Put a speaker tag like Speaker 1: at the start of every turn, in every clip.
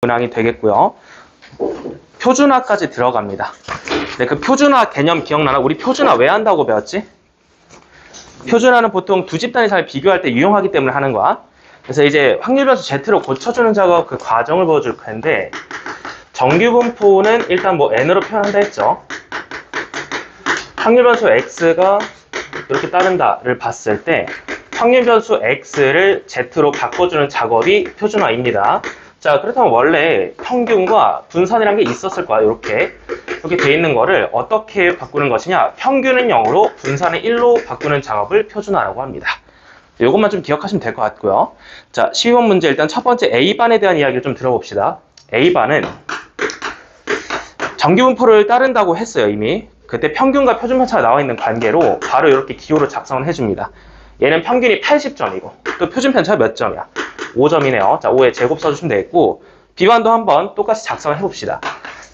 Speaker 1: 문항이 되겠고요. 표준화까지 들어갑니다. 네, 그 표준화 개념 기억나나? 우리 표준화 왜 한다고 배웠지? 표준화는 보통 두 집단의 잘 비교할 때 유용하기 때문에 하는 거야. 그래서 이제 확률변수 Z로 고쳐주는 작업 그 과정을 보여줄 텐데, 정규분포는 일단 뭐 N으로 표현한다 했죠. 확률변수 X가 이렇게 따른다를 봤을 때 확률변수 X를 Z로 바꿔주는 작업이 표준화입니다. 자, 그렇다면 원래 평균과 분산이라는 게 있었을 거야. 이렇게 돼 있는 거를 어떻게 바꾸는 것이냐? 평균은 0으로 분산은 1로 바꾸는 작업을 표준화라고 합니다. 이것만 좀 기억하시면 될 것 같고요. 자, 12번 문제 일단 첫 번째 A반에 대한 이야기를 좀 들어봅시다. A반은 정규분포를 따른다고 했어요, 이미. 그때 평균과 표준편차가 나와 있는 관계로 바로 이렇게 기호로 작성을 해줍니다. 얘는 평균이 80점이고 또 표준편차가 몇 점이야? 5점이네요. 자, 5의 제곱 써주시면 되겠고, B반도 한번 똑같이 작성을 해봅시다.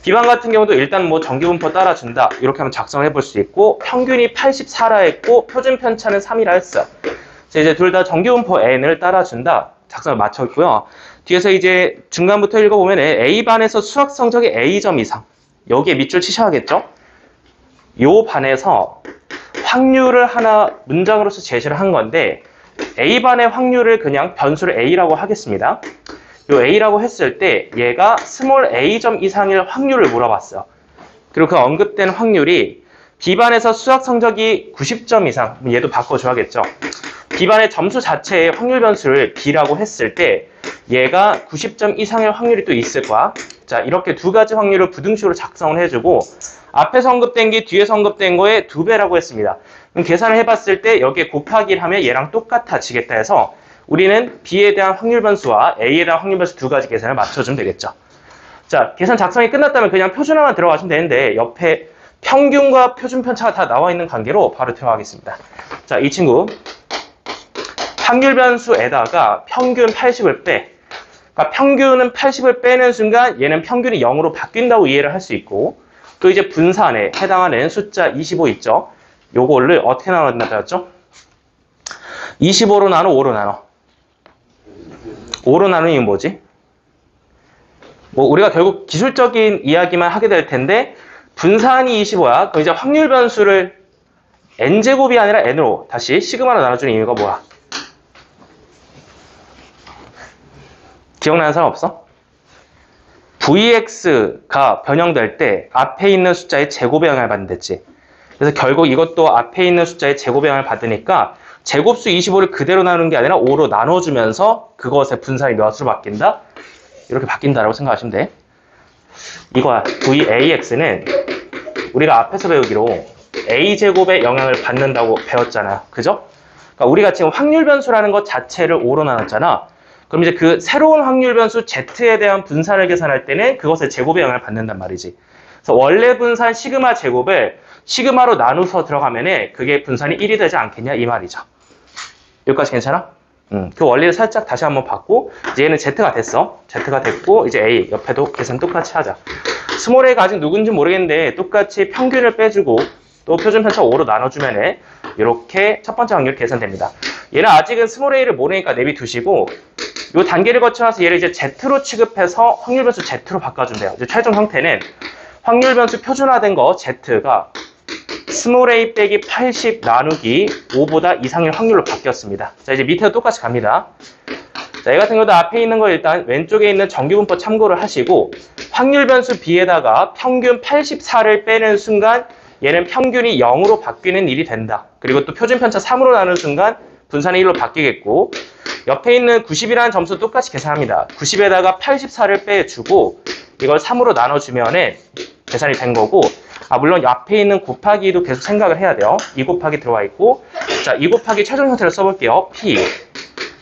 Speaker 1: B반 같은 경우도 일단 뭐 정규분포 따라준다 이렇게 한번 작성을 해볼 수 있고, 평균이 84라 했고 표준편차는 3이라 했어. 자, 이제 둘 다 정규분포 N을 따라준다 작성을 마쳤고요. 뒤에서 이제 중간부터 읽어보면 A반에서 수학 성적이 A점 이상, 여기에 밑줄 치셔야겠죠? 요 반에서 확률을 하나 문장으로서 제시를 한 건데, A반의 확률을 그냥 변수를 A라고 하겠습니다. 요 A라고 했을 때 얘가 스몰 A점 이상일 확률을 물어봤어요. 그리고 그 언급된 확률이 B반에서 수학 성적이 90점 이상, 얘도 바꿔줘야겠죠. B반의 점수 자체의 확률 변수를 B라고 했을 때 얘가 90점 이상의 확률이 또 있을 거야. 자, 이렇게 두 가지 확률을 부등식으로 작성을 해주고, 앞에서 언급된 게 뒤에서 언급된 거의 2배라고 했습니다. 그럼 계산을 해봤을 때 여기에 곱하기를 하면 얘랑 똑같아지겠다 해서 우리는 B에 대한 확률 변수와 A에 대한 확률 변수 두 가지 계산을 맞춰주면 되겠죠. 자, 계산 작성이 끝났다면 그냥 표준화만 들어가시면 되는데, 옆에 평균과 표준편차가 다 나와 있는 관계로 바로 들어가겠습니다. 자, 이 친구 확률 변수에다가 평균 80을 빼. 그러니까 평균은 80을 빼는 순간 얘는 평균이 0으로 바뀐다고 이해를 할 수 있고, 또 이제 분산에 해당하는 숫자 25 있죠? 요거를 어떻게 나눈다 배웠죠? 25로 나눠, 5로 나눠. 5로 나누는 게 뭐지? 뭐 우리가 결국 기술적인 이야기만 하게 될 텐데, 분산이 25야. 그럼 이제 확률 변수를 n제곱이 아니라 n으로 다시 시그마로 나눠주는 이유가 뭐야? 기억나는 사람 없어? Vx가 변형될 때 앞에 있는 숫자의 제곱의 영향을 받는댔지. 그래서 결국 이것도 앞에 있는 숫자의 제곱의 영향을 받으니까 제곱수 25를 그대로 나누는 게 아니라 5로 나눠주면서 그것의 분산이 몇으로 바뀐다? 이렇게 바뀐다라고 생각하시면 돼. 이거야. Vax는 우리가 앞에서 배우기로 A제곱의 영향을 받는다고 배웠잖아요. 그죠? 그러니까 우리가 지금 확률 변수라는 것 자체를 5로 나눴잖아. 그럼 이제 그 새로운 확률 변수 Z에 대한 분산을 계산할 때는 그것의 제곱의 영향을 받는단 말이지. 그래서 원래 분산 시그마 제곱을 시그마로 나누서 들어가면은 그게 분산이 1이 되지 않겠냐 이 말이죠. 여기까지 괜찮아? 그 원리를 살짝 다시 한번 받고, 이제 얘는 Z가 됐어. Z가 됐고, 이제 A 옆에도 계산 똑같이 하자. 스몰 A가 아직 누군지 모르겠는데 똑같이 평균을 빼주고 또 표준편차 5로 나눠주면은 이렇게 첫 번째 확률 계산됩니다. 얘는 아직은 스몰 A를 모르니까 내비두시고, 이 단계를 거쳐서 얘를 이제 Z로 취급해서 확률 변수 Z로 바꿔준대요. 이제 최종 형태는 확률 변수 표준화된 거 Z가 스몰 a 빼기 80 나누기 5보다 이상일 확률로 바뀌었습니다. 자, 이제 밑에도 똑같이 갑니다. 자, 얘 같은 경우도 앞에 있는 거 일단 왼쪽에 있는 정규분포 참고를 하시고, 확률 변수 B에다가 평균 84를 빼는 순간 얘는 평균이 0으로 바뀌는 일이 된다. 그리고 또 표준편차 3으로 나누는 순간 분산이 1로 바뀌겠고, 옆에 있는 90이라는 점수 똑같이 계산합니다. 90에다가 84를 빼주고 이걸 3으로 나눠주면은 계산이 된 거고, 물론 앞에 있는 곱하기도 계속 생각을 해야 돼요. 2 곱하기 들어와 있고, 자, 2 곱하기 최종 형태를 써볼게요. P.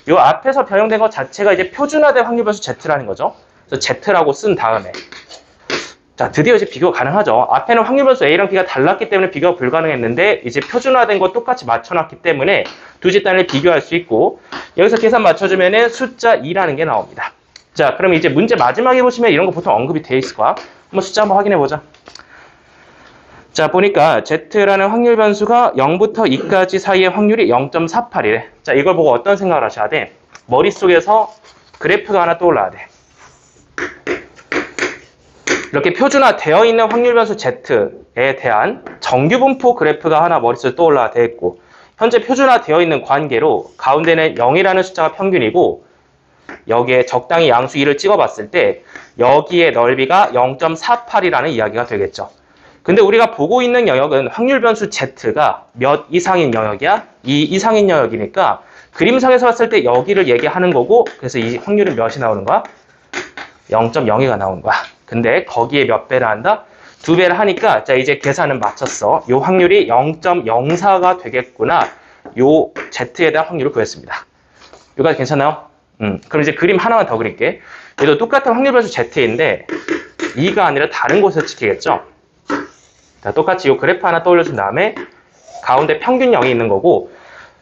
Speaker 1: 요 앞에서 변형된 것 자체가 이제 표준화된 확률 변수 Z라는 거죠. 그래서 Z라고 쓴 다음에, 자, 드디어 이제 비교가 가능하죠. 앞에는 확률 변수 A랑 B가 달랐기 때문에 비교가 불가능했는데, 이제 표준화된 거 똑같이 맞춰놨기 때문에 두 집단을 비교할 수 있고, 여기서 계산 맞춰주면은 숫자 2라는 게 나옵니다. 자, 그럼 이제 문제 마지막에 보시면 이런 거 보통 언급이 돼 있을 거야. 한번 숫자 한번 확인해 보자. 자, 보니까 Z라는 확률 변수가 0부터 2까지 사이의 확률이 0.48이래. 자, 이걸 보고 어떤 생각을 하셔야 돼? 머릿속에서 그래프가 하나 떠올라야 돼. 이렇게 표준화되어 있는 확률 변수 Z에 대한 정규 분포 그래프가 하나 머릿속에 떠올라 되어 있고, 현재 표준화되어 있는 관계로 가운데는 0이라는 숫자가 평균이고, 여기에 적당히 양수 2를 찍어봤을 때 여기에 넓이가 0.48이라는 이야기가 되겠죠. 근데 우리가 보고 있는 영역은 확률 변수 Z가 몇 이상인 영역이야? 2 이상인 영역이니까 그림상에서 봤을 때 여기를 얘기하는 거고, 그래서 이 확률은 몇이 나오는 거야? 0.02가 나오는 거야. 근데 거기에 몇 배를 한다? 2배를 하니까, 자, 이제 계산은 마쳤어. 요 확률이 0.04가 되겠구나. 요 Z에 대한 확률을 구했습니다. 여기까지 괜찮아요? 그럼 이제 그림 하나만 더 그릴게. 얘도 똑같은 확률 변수 Z인데 2가 아니라 다른 곳에서 찍히겠죠? 자, 똑같이 요 그래프 하나 떠올려준 다음에 가운데 평균 0이 있는 거고,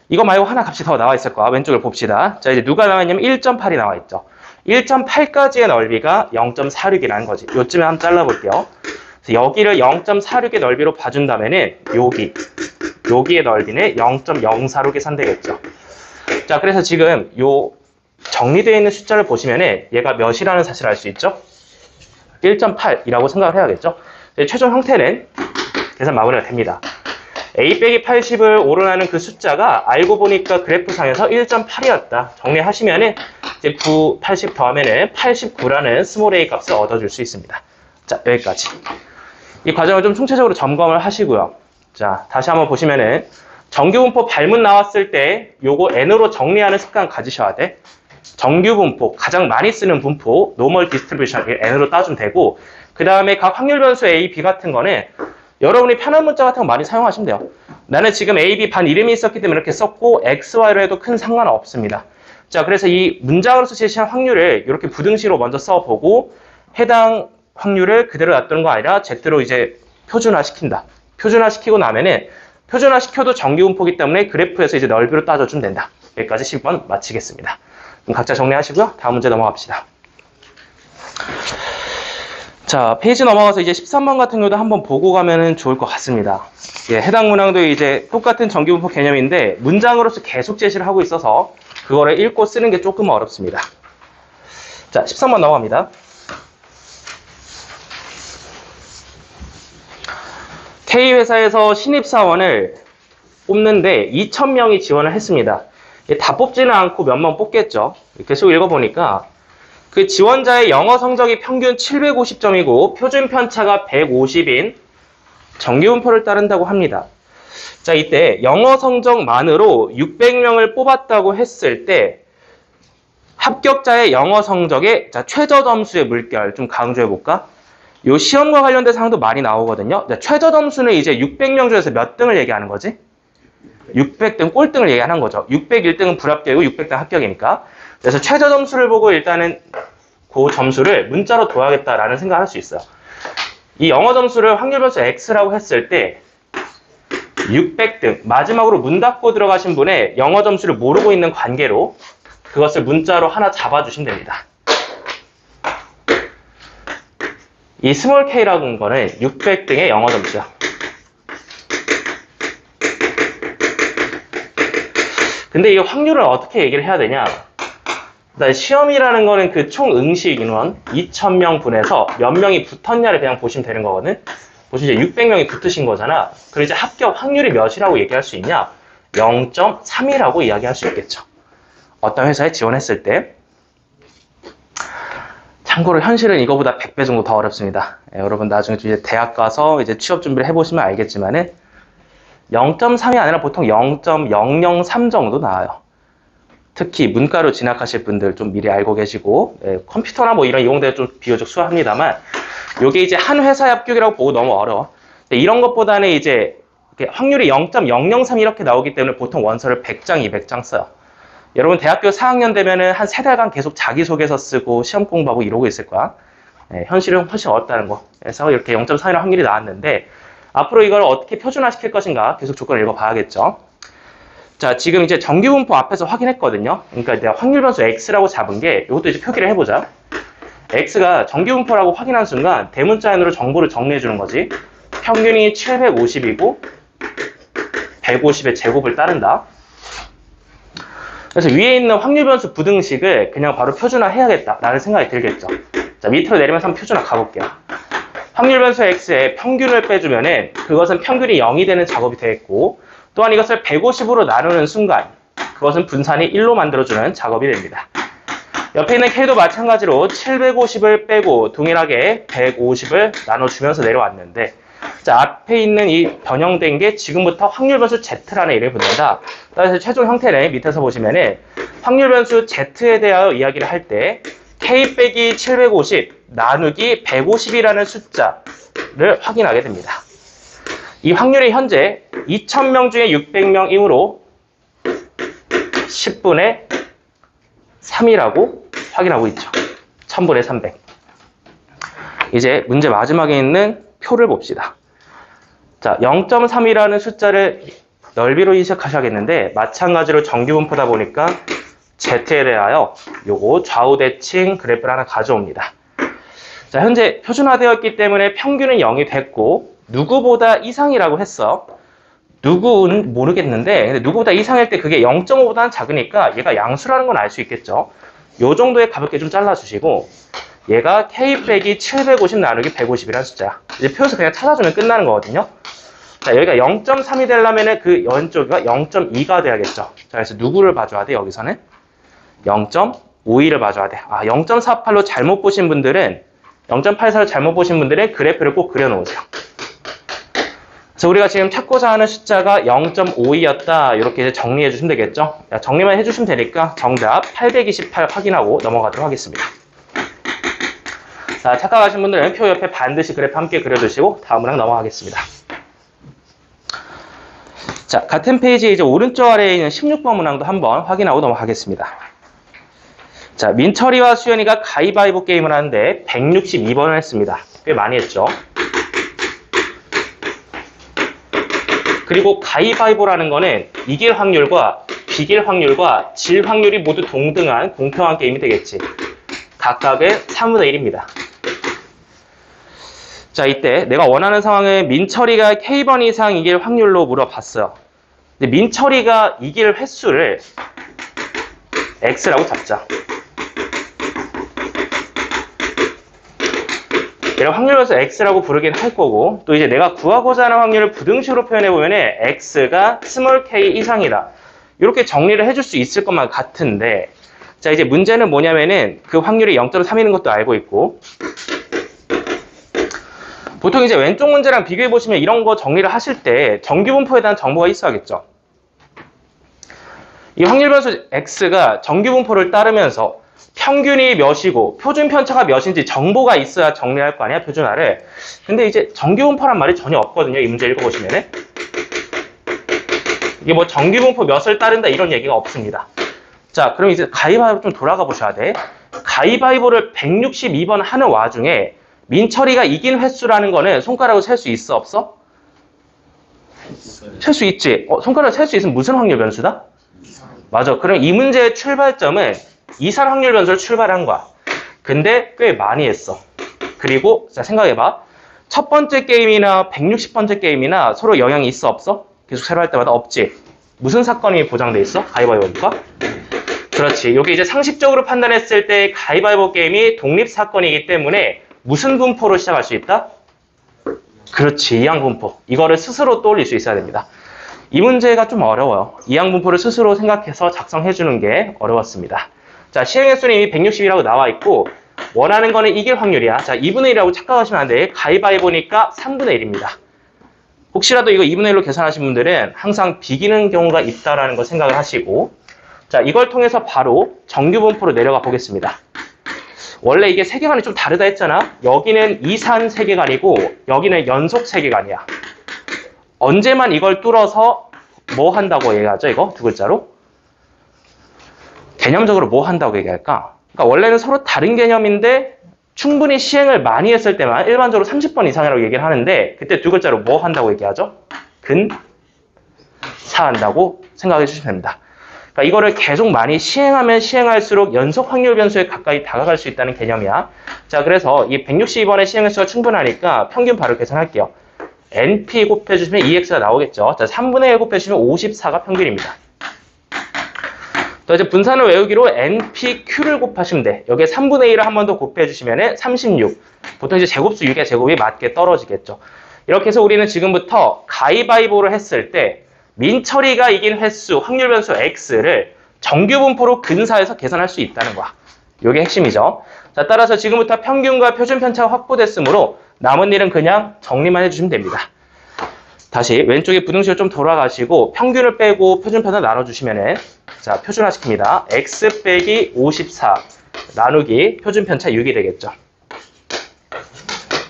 Speaker 1: 이거 말고 하나 값이 더 나와 있을 거야. 왼쪽을 봅시다. 자, 이제 누가 나와 있냐면 1.8이 나와 있죠. 1.8까지의 넓이가 0.46이라는 거지. 요쯤에 한번 잘라볼게요. 그래서 여기를 0.46의 넓이로 봐준다면은 여기의 넓이는 0.046이 산되겠죠. 자, 그래서 지금 요 정리되어 있는 숫자를 보시면은 얘가 몇이라는 사실을 알 수 있죠? 1.8이라고 생각을 해야겠죠? 최종 형태는 계산 마무리가 됩니다. A 빼기 80을 오른하는 그 숫자가 알고 보니까 그래프상에서 1.8이었다. 정리하시면은 이제 9, 80 더하면은 89라는 스몰 a 값을 얻어줄 수 있습니다. 자, 여기까지. 이 과정을 좀 총체적으로 점검을 하시고요. 자, 다시 한번 보시면은 정규 분포 발문 나왔을 때 요거 n으로 정리하는 습관 가지셔야 돼. 정규 분포, 가장 많이 쓰는 분포, 노멀 디스트리뷰션 n으로 따주면 되고, 그 다음에 각 확률 변수 A, B 같은 거는 여러분이 편한 문자 같은 거 많이 사용하시면 돼요. 나는 지금 A, B 반 이름이 있었기 때문에 이렇게 썼고 X, Y로 해도 큰 상관은 없습니다. 자, 그래서 이 문장으로서 제시한 확률을 이렇게 부등식으로 먼저 써보고 해당 확률을 그대로 놔두는 거 아니라 Z로 이제 표준화시킨다. 표준화시키고 나면은 표준화시켜도 정규분포이기 때문에 그래프에서 이제 넓이로 따져주면 된다. 여기까지 10번 마치겠습니다. 그럼 각자 정리하시고요. 다음 문제 넘어갑시다. 자, 페이지 넘어가서 이제 13번 같은 경우도 한번 보고 가면 좋을 것 같습니다. 예, 해당 문항도 이제 똑같은 정규분포 개념인데 문장으로서 계속 제시를 하고 있어서 그거를 읽고 쓰는 게 조금 어렵습니다. 자, 13번 넘어갑니다. K회사에서 신입사원을 뽑는데 2,000명이 지원을 했습니다. 다 뽑지는 않고 몇 명 뽑겠죠. 계속 읽어보니까 그 지원자의 영어 성적이 평균 750점이고 표준 편차가 150인 정규분포를 따른다고 합니다. 자, 이때 영어 성적만으로 600명을 뽑았다고 했을 때 합격자의 영어 성적의 최저 점수의 물결 좀 강조해볼까? 요 시험과 관련된 사항도 많이 나오거든요. 최저 점수는 이제 600명 중에서 몇 등을 얘기하는 거지? 600등, 꼴등을 얘기하는 거죠. 601등은 불합격이고 600등 합격이니까. 그래서 최저 점수를 보고 일단은 그 점수를 문자로 둬야겠다라는 생각을 할 수 있어요. 이 영어 점수를 확률 변수 X라고 했을 때 600등, 마지막으로 문 닫고 들어가신 분의 영어 점수를 모르고 있는 관계로 그것을 문자로 하나 잡아주시면 됩니다. 이 스몰 k라는 거는 600등의 영어 점수야. 근데 이 확률을 어떻게 얘기를 해야 되냐? 시험이라는 거는 그 총 응시 인원 2,000명 분에서 몇 명이 붙었냐를 그냥 보시면 되는 거거든. 보시면 이제 600명이 붙으신 거잖아. 그럼 이제 합격 확률이 몇이라고 얘기할 수 있냐? 0.3이라고 이야기할 수 있겠죠. 어떤 회사에 지원했을 때. 참고로 현실은 이거보다 100배 정도 더 어렵습니다. 여러분 나중에 이제 대학 가서 이제 취업 준비를 해보시면 알겠지만은 0.3이 아니라 보통 0.003 정도 나와요. 특히 문과로 진학하실 분들 좀 미리 알고 계시고, 컴퓨터나 뭐 이런 이용대가 좀 비교적 수월합니다만, 요게 이제 한 회사의 합격이라고 보고 너무 어려워. 이런 것보다는 이제 확률이 0.003 이렇게 나오기 때문에 보통 원서를 100장, 200장 써요. 여러분 대학교 4학년 되면은 한 3달간 계속 자기소개서 쓰고 시험 공부하고 이러고 있을 거야. 현실은 훨씬 어렵다는 거. 그래서 이렇게 0.3이라는 확률이 나왔는데, 앞으로 이걸 어떻게 표준화시킬 것인가 계속 조건을 읽어봐야겠죠. 자, 지금 이제 정규분포 앞에서 확인했거든요. 그러니까 내가 확률 변수 X라고 잡은 게 이것도 이제 표기를 해보자. X가 정규분포라고 확인한 순간 대문자연으로 정보를 정리해 주는 거지. 평균이 750이고 150의 제곱을 따른다. 그래서 위에 있는 확률 변수 부등식을 그냥 바로 표준화해야겠다라는 생각이 들겠죠. 자, 밑으로 내리면서 한번 표준화 가볼게요. 확률 변수 x에 평균을 빼주면은 그것은 평균이 0이 되는 작업이 되겠고, 또한 이것을 150으로 나누는 순간 그것은 분산이 1로 만들어주는 작업이 됩니다. 옆에 있는 k도 마찬가지로 750을 빼고 동일하게 150을 나눠주면서 내려왔는데, 자, 앞에 있는 이 변형된 게 지금부터 확률 변수 z라는 이름을 붙는다. 따라서 최종 형태는 밑에서 보시면은 확률 변수 z에 대하여 이야기를 할 때 k 빼기 750 나누기 150이라는 숫자를 확인하게 됩니다. 이 확률이 현재 2000명 중에 600명이므로 10분의 3이라고 확인하고 있죠. 1000분의 300. 이제 문제 마지막에 있는 표를 봅시다. 자, 0.3이라는 숫자를 넓이로 인식하셔야겠는데, 마찬가지로 정규분포다 보니까 z에 대하여 요거 좌우 대칭 그래프를 하나 가져옵니다. 자, 현재 표준화되어 있기 때문에 평균은 0이 됐고, 누구보다 이상이라고 했어. 누구는 모르겠는데, 근데 누구보다 이상일 때 그게 0.5보다는 작으니까 얘가 양수라는 건 알 수 있겠죠. 요 정도에 가볍게 좀 잘라주시고, 얘가 k 빼기 750 나누기 150이라는 숫자야. 이제 표에서 그냥 찾아주면 끝나는 거거든요. 자, 여기가 0.3이 되려면 그 왼쪽이 0.2가 돼야겠죠. 자, 그래서 누구를 봐줘야 돼, 여기서는? 0.52를 봐줘야 돼. 아, 0.48로 잘못 보신 분들은, 0.84로 잘못 보신 분들은 그래프를 꼭 그려놓으세요. 그래서 우리가 지금 찾고자 하는 숫자가 0.52였다. 이렇게 이제 정리해 주시면 되겠죠. 야, 정리만 해주시면 되니까 정답 828 확인하고 넘어가도록 하겠습니다. 자, 착각하신 분들은 표 옆에 반드시 그래프 함께 그려주시고 다음 문항 넘어가겠습니다. 자, 같은 페이지 이제 오른쪽 아래에 있는 16번 문항도 한번 확인하고 넘어가겠습니다. 자, 민철이와 수연이가 가위바위보 게임을 하는데 162번을 했습니다. 꽤 많이 했죠. 그리고 가위바위보라는 거는 이길 확률과 비길 확률과 질 확률이 모두 동등한 공평한 게임이 되겠지. 각각의 3분의 1입니다. 자, 이때 내가 원하는 상황은 민철이가 K번 이상 이길 확률로 물어봤어요. 근데 민철이가 이길 횟수를 X라고 잡자. 얘를 확률에서 X라고 부르긴 할 거고, 또 이제 내가 구하고자 하는 확률을 부등식으로 표현해보면 X가 스몰 k 이상이다. 이렇게 정리를 해줄 수 있을 것만 같은데, 자, 이제 문제는 뭐냐면은 그 확률이 0.3이는 것도 알고 있고, 보통 이제 왼쪽 문제랑 비교해보시면 이런 거 정리를 하실 때 정규분포에 대한 정보가 있어야겠죠. 이 확률 변수 X가 정규분포를 따르면서 평균이 몇이고 표준 편차가 몇인지 정보가 있어야 정리할 거 아니야, 표준화를. 근데 이제 정규분포란 말이 전혀 없거든요. 이 문제 읽어보시면은. 이게 뭐 정규분포 몇을 따른다 이런 얘기가 없습니다. 자, 그럼 이제 가위바위보 좀 돌아가 보셔야 돼. 가위바위보를 162번 하는 와중에 민철이가 이긴 횟수라는 거는 손가락으로 셀 수 있어, 없어? 셀 수 있지. 손가락으로 셀 수 있으면 무슨 확률 변수다? 맞아. 그럼 이 문제의 출발점은 이산 확률 변수를 출발한 거야. 근데 꽤 많이 했어. 그리고 자, 생각해봐. 첫 번째 게임이나 160번째 게임이나 서로 영향이 있어, 없어? 계속 새로 할 때마다 없지. 무슨 사건이 보장돼 있어? 가위바위보니까? 그렇지. 여기 이제 상식적으로 판단했을 때 가위바위보 게임이 독립사건이기 때문에 무슨 분포로 시작할 수 있다? 그렇지. 이항분포. 이거를 스스로 떠올릴 수 있어야 됩니다. 이 문제가 좀 어려워요. 이항분포를 스스로 생각해서 작성해주는 게 어려웠습니다. 자, 시행횟수는 이미 160이라고 나와 있고 원하는 거는 이길 확률이야. 자, 2분의 1이라고 착각하시면 안 돼. 가위바위보니까 3분의 1입니다. 혹시라도 이거 2분의 1로 계산하신 분들은 항상 비기는 경우가 있다라는 걸 생각을 하시고, 자, 이걸 통해서 바로 정규분포로 내려가 보겠습니다. 원래 이게 세계관이 좀 다르다 했잖아. 여기는 이산 세계관이고 여기는 연속 세계관이야. 언제만 이걸 뚫어서 뭐 한다고 얘기하죠? 이거 두 글자로? 개념적으로 뭐 한다고 얘기할까? 그러니까 원래는 서로 다른 개념인데 충분히 시행을 많이 했을 때만 일반적으로 30번 이상이라고 얘기를 하는데 그때 두 글자로 뭐 한다고 얘기하죠? 근사한다고 생각해 주시면 됩니다. 그러니까 이거를 계속 많이 시행하면 시행할수록 연속 확률 변수에 가까이 다가갈 수 있다는 개념이야. 자, 그래서 이 162번의 시행횟수가 충분하니까 평균 바로 계산할게요. NP 곱해주시면 EX가 나오겠죠. 자, 3분의 1 곱해주시면 54가 평균입니다. 또 이제 분산을 외우기로 NPQ를 곱하시면 돼. 여기에 3분의 1을 한 번 더 곱해 주시면은 36. 보통 이제 제곱수 6의 제곱이 맞게 떨어지겠죠. 이렇게 해서 우리는 지금부터 가위바위보를 했을 때 민철이가 이긴 횟수, 확률 변수 X를 정규 분포로 근사해서 계산할 수 있다는 거야. 이게 핵심이죠. 자, 따라서 지금부터 평균과 표준 편차가 확보됐으므로 남은 일은 그냥 정리만 해주시면 됩니다. 다시 왼쪽에 부등식을 좀 돌아가시고 평균을 빼고 표준 편차 나눠주시면은 자, 표준화 시킵니다. X 빼기 54 나누기 표준 편차 6이 되겠죠.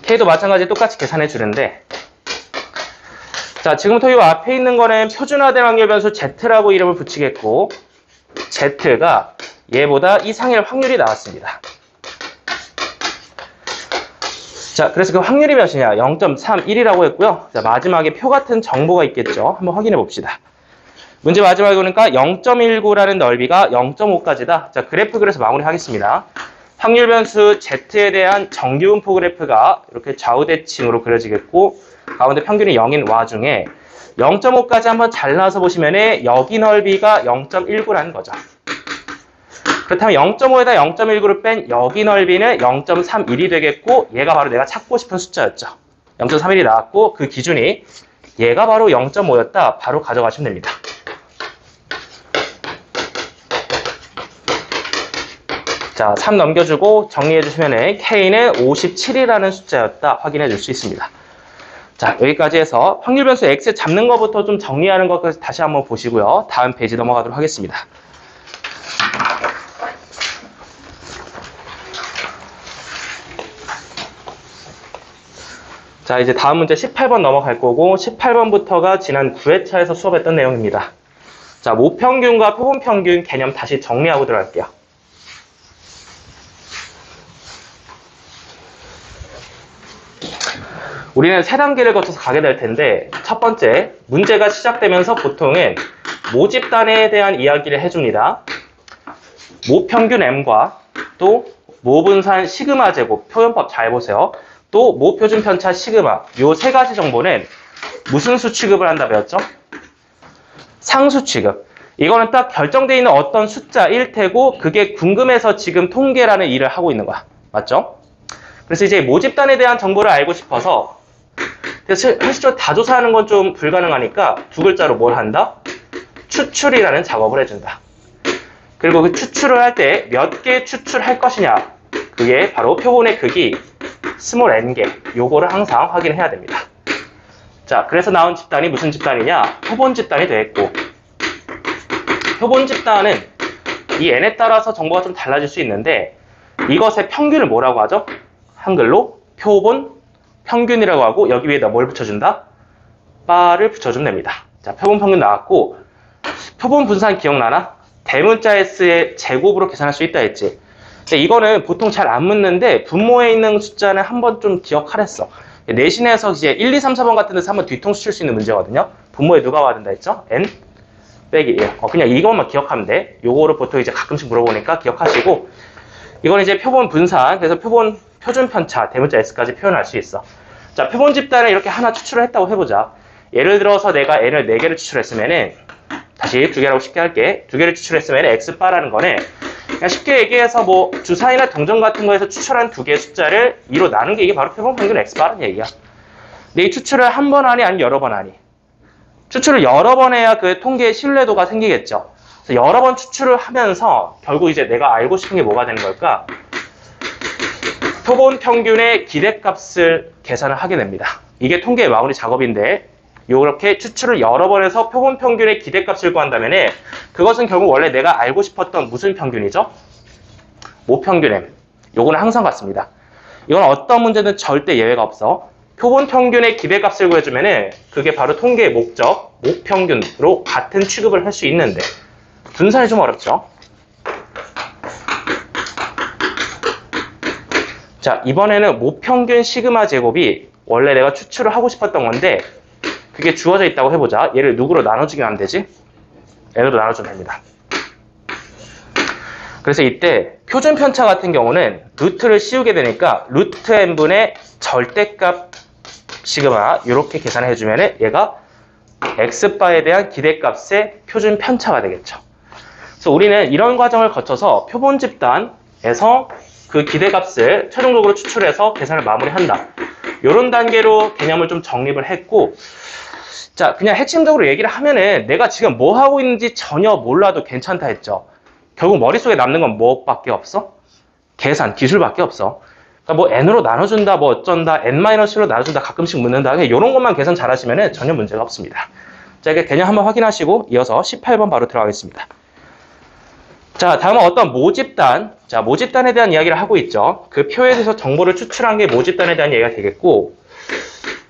Speaker 1: K도 마찬가지 똑같이 계산해 주는데 자, 지금부터 이 앞에 있는 거는 표준화된 확률 변수 Z라고 이름을 붙이겠고 Z가 얘보다 이상일 확률이 나왔습니다. 자, 그래서 그 확률이 몇이냐? 0.31이라고 했고요. 자, 마지막에 표 같은 정보가 있겠죠. 한번 확인해 봅시다. 문제 마지막에 보니까 0.19라는 넓이가 0.5까지다. 자, 그래프 그려서 마무리하겠습니다. 확률 변수 Z에 대한 정규분포 그래프가 이렇게 좌우대칭으로 그려지겠고 가운데 평균이 0인 와중에 0.5까지 한번 잘라서 보시면 여기 넓이가 0.19라는 거죠. 그렇다면 0.5에다 0.19를 뺀 여기 넓이는 0.31이 되겠고 얘가 바로 내가 찾고 싶은 숫자였죠. 0.31이 나왔고 그 기준이 얘가 바로 0.5였다. 바로 가져가시면 됩니다. 자, 3 넘겨주고 정리해 주시면 K는 57이라는 숫자였다. 확인해 줄 수 있습니다. 자, 여기까지 해서 확률 변수 X 잡는 것부터 좀 정리하는 것까지 다시 한번 보시고요. 다음 페이지 넘어가도록 하겠습니다. 자, 이제 다음 문제 18번 넘어갈 거고 18번부터가 지난 9회차에서 수업했던 내용입니다. 자, 모평균과 표본평균 개념 다시 정리하고 들어갈게요. 우리는 세 단계를 거쳐서 가게 될 텐데 첫 번째, 문제가 시작되면서 보통은 모집단에 대한 이야기를 해줍니다. 모평균 M과 또 모분산 시그마 제곱, 표현법 잘 보세요. 또 모표준 편차 시그마, 요 세 가지 정보는 무슨 수 취급을 한다 배웠죠? 상수 취급. 이거는 딱 결정되어 있는 어떤 숫자일 테고 그게 궁금해서 지금 통계라는 일을 하고 있는 거야. 맞죠? 그래서 이제 모집단에 대한 정보를 알고 싶어서 실제로 다 조사하는 건 좀 불가능하니까 두 글자로 뭘 한다? 추출이라는 작업을 해준다. 그리고 그 추출을 할 때 몇 개 추출할 것이냐? 그게 바로 표본의 크기 스몰 n개, 요거를 항상 확인해야 됩니다. 자, 그래서 나온 집단이 무슨 집단이냐? 표본 집단이 되겠고 표본 집단은 이 n에 따라서 정보가 좀 달라질 수 있는데 이것의 평균을 뭐라고 하죠? 한글로 표본 평균이라고 하고 여기 위에다 뭘 붙여준다? 바를 붙여주면 됩니다. 자, 표본 평균 나왔고 표본 분산 기억나나? 대문자 S의 제곱으로 계산할 수 있다 했지. 근데 이거는 보통 잘 안 묻는데 분모에 있는 숫자는 한번 좀 기억하랬어. 내신에서 이제 1, 2, 3, 4번 같은 데서 한번 뒤통수 칠 수 있는 문제거든요. 분모에 누가 와야 된다 했죠? n 빼기 1. 그냥 이것만 기억하면 돼. 요거를 보통 이제 가끔씩 물어보니까 기억하시고 이건 이제 표본 분산, 그래서 표준 편차, 대문자 S까지 표현할 수 있어. 자, 표본 집단을 이렇게 하나 추출을 했다고 해보자. 예를 들어서 내가 n을 4개를 추출했으면은 다시 2개라고 쉽게 할게. 2개를 추출했으면 X바라는 거는 그냥 쉽게 얘기해서 뭐 주사위나 동전 같은 거에서 추출한 2개의 숫자를 2로 나눈 게 이게 바로 표본 평균 X바라는 얘기야. 근데 이 추출을 한 번 하니 아니면 여러 번 하니? 추출을 여러 번 해야 그 통계의 신뢰도가 생기겠죠. 그래서 여러 번 추출을 하면서 결국 이제 내가 알고 싶은 게 뭐가 되는 걸까? 표본 평균의 기대값을 계산을 하게 됩니다. 이게 통계의 마무리 작업인데 이렇게 추출을 여러 번 해서 표본 평균의 기대값을 구한다면 그것은 결국 원래 내가 알고 싶었던 무슨 평균이죠? 모평균 M. 요거는 항상 같습니다. 이건 어떤 문제든 절대 예외가 없어. 표본 평균의 기대값을 구해주면 그게 바로 통계의 목적, 모평균으로 같은 취급을 할 수 있는데 분산이 좀 어렵죠? 자, 이번에는 모평균 시그마 제곱이 원래 내가 추출을 하고 싶었던 건데 그게 주어져 있다고 해보자. 얘를 누구로 나눠주기만 하면 되지? n으로 나눠주면 됩니다. 그래서 이때 표준 편차 같은 경우는 루트를 씌우게 되니까 루트 n분의 절대값 시그마 이렇게 계산해주면 얘가 x바에 대한 기대값의 표준 편차가 되겠죠. 그래서 우리는 이런 과정을 거쳐서 표본 집단에서 그 기대값을 최종적으로 추출해서 계산을 마무리한다. 이런 단계로 개념을 좀 정립을 했고, 자, 그냥 핵심적으로 얘기를 하면은 내가 지금 뭐 하고 있는지 전혀 몰라도 괜찮다 했죠. 결국 머릿속에 남는 건 뭐밖에 없어? 계산, 기술밖에 없어. 그러니까 뭐 n으로 나눠준다, 뭐 어쩐다, n-1로 나눠준다, 가끔씩 묻는다. 이런 것만 계산 잘 하시면은 전혀 문제가 없습니다. 자, 이게 개념 한번 확인하시고 이어서 18번 바로 들어가겠습니다. 자, 다음은 어떤 모집단. 자, 모집단에 대한 이야기를 하고 있죠. 그 표에 대해서 정보를 추출한 게 모집단에 대한 얘기가 되겠고,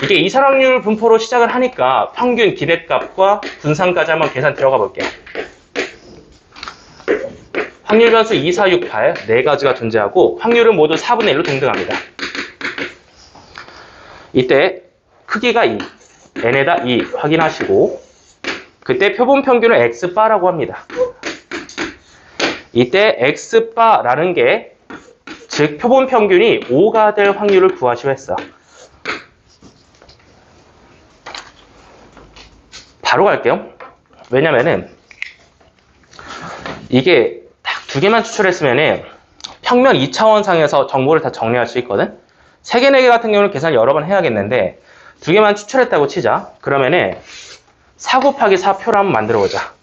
Speaker 1: 이게 이산확률 분포로 시작을 하니까 평균 기대값과 분산까지 한번 계산 들어가 볼게요. 확률 변수 2, 4, 6, 8 네 가지가 존재하고 확률은 모두 4분의 1로 동등합니다. 이때 크기가 2, n에다 2 확인하시고, 그때 표본 평균을 x바라고 합니다. 이때 x바라는 게, 즉 표본 평균이 5가 될 확률을 구하시오 했어. 바로 갈게요. 왜냐면은 이게 딱 두 개만 추출했으면은 평면 2차원상에서 정보를 다 정리할 수 있거든. 3개, 4개 같은 경우는 계산을 여러 번 해야겠는데 두 개만 추출했다고 치자. 그러면은 4 곱하기 4표를 한번 만들어 보자.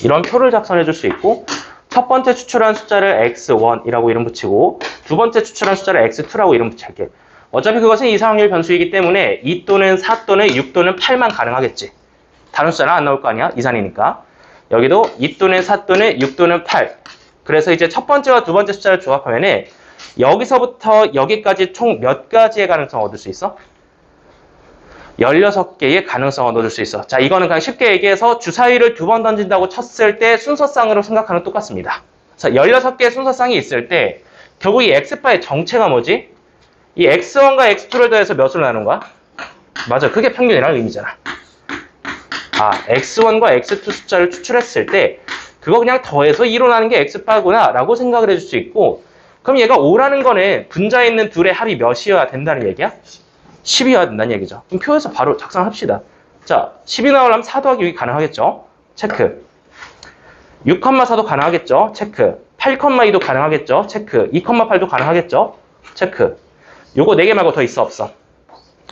Speaker 1: 이런 표를 작성해 줄 수 있고, 첫 번째 추출한 숫자를 x1이라고 이름 붙이고 두 번째 추출한 숫자를 x2라고 이름 붙일게. 어차피 그것은 이산확률 변수이기 때문에 2 또는 4 또는 6 또는 8만 가능하겠지. 다른 숫자는 안 나올 거 아니야? 이산이니까. 여기도 2 또는 4 또는 6 또는 8. 그래서 이제 첫 번째와 두 번째 숫자를 조합하면은 여기서부터 여기까지 총 몇 가지의 가능성을 얻을 수 있어? 16개의 가능성을 얻을 수 있어. 자, 이거는 그냥 쉽게 얘기해서 주사위를 두 번 던진다고 쳤을 때 순서쌍으로 생각하는 똑같습니다. 자, 16개의 순서쌍이 있을 때 결국 이 x바의 정체가 뭐지? 이 x1과 x2를 더해서 몇으로 나눈 거야? 맞아, 그게 평균이라는 의미잖아. 아, x1과 x2 숫자를 추출했을 때 그거 그냥 더해서 2로 나눈 게 x바구나 라고 생각을 해줄 수 있고, 그럼 얘가 5라는 거는 분자에 있는 둘의 합이 몇이어야 된다는 얘기야? 10이어야 된다는 얘기죠. 그럼 표에서 바로 작성합시다. 자, 10이 나오려면 4 더하기 6이 가능하겠죠? 체크. 6,4도 가능하겠죠? 체크. 8,2도 가능하겠죠? 체크. 2,8도 가능하겠죠? 체크. 요거 4개 말고 더 있어, 없어?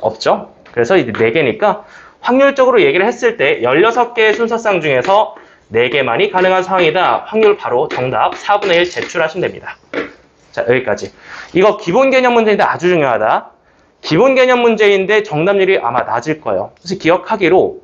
Speaker 1: 없죠? 그래서 이제 4개니까 확률적으로 얘기를 했을 때 16개의 순서쌍 중에서 4개만이 가능한 상황이다. 확률 바로 정답 4분의 1 제출하시면 됩니다. 자, 여기까지. 이거 기본 개념 문제인데 아주 중요하다. 기본 개념 문제인데 정답률이 아마 낮을 거예요. 그래서 기억하기로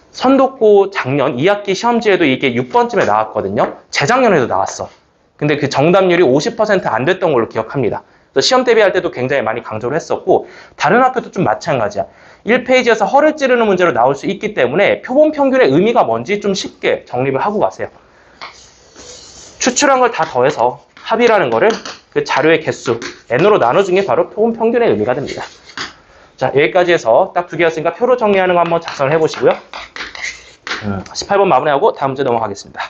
Speaker 1: 선독고 작년 2학기 시험지에도 이게 6번쯤에 나왔거든요. 재작년에도 나왔어. 근데 그 정답률이 50% 안 됐던 걸로 기억합니다. 그래서 시험 대비할 때도 굉장히 많이 강조를 했었고, 다른 학교도 좀 마찬가지야. 1페이지에서 허를 찌르는 문제로 나올 수 있기 때문에 표본 평균의 의미가 뭔지 좀 쉽게 정립을 하고 가세요. 추출한 걸 다 더해서 합이라는 거를 그 자료의 개수, n으로 나눠준 게 바로 표본 평균의 의미가 됩니다. 자, 여기까지 해서 딱 2개였으니까 표로 정리하는 거 한번 작성을 해보시고요. 18번 마무리하고 다음 문제 넘어가겠습니다.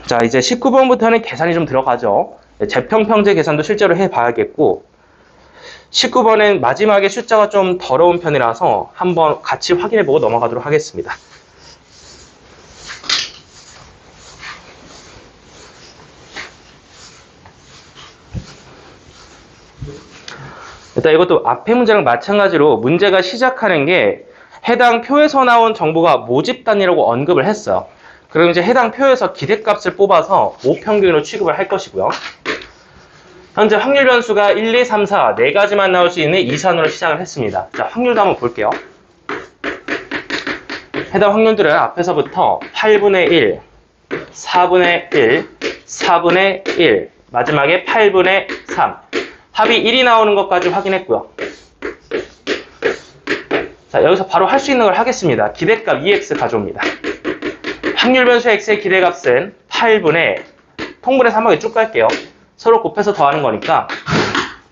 Speaker 1: 자, 이제 19번부터는 계산이 좀 들어가죠. 재평평제 계산도 실제로 해봐야겠고, 19번은 마지막에 숫자가 좀 더러운 편이라서 한번 같이 확인해보고 넘어가도록 하겠습니다. 일단 이것도 앞에 문제랑 마찬가지로 문제가 시작하는 게 해당 표에서 나온 정보가 모집단이라고 언급을 했어요. 그럼 이제 해당 표에서 기대값을 뽑아서 모평균으로 취급을 할 것이고요. 현재 확률 변수가 1, 2, 3, 4 네 가지만 나올 수 있는 이산으로 시작을 했습니다. 자, 확률도 한번 볼게요. 해당 확률들은 앞에서부터 8분의 1, 4분의 1, 4분의 1, 마지막에 8분의 3. 합이 1이 나오는 것까지 확인했고요. 자, 여기서 바로 할 수 있는 걸 하겠습니다. 기대값 2x 가져옵니다. 확률 변수 x의 기대값은 8분의 통분해서 한 번에 쭉 갈게요. 서로 곱해서 더하는 거니까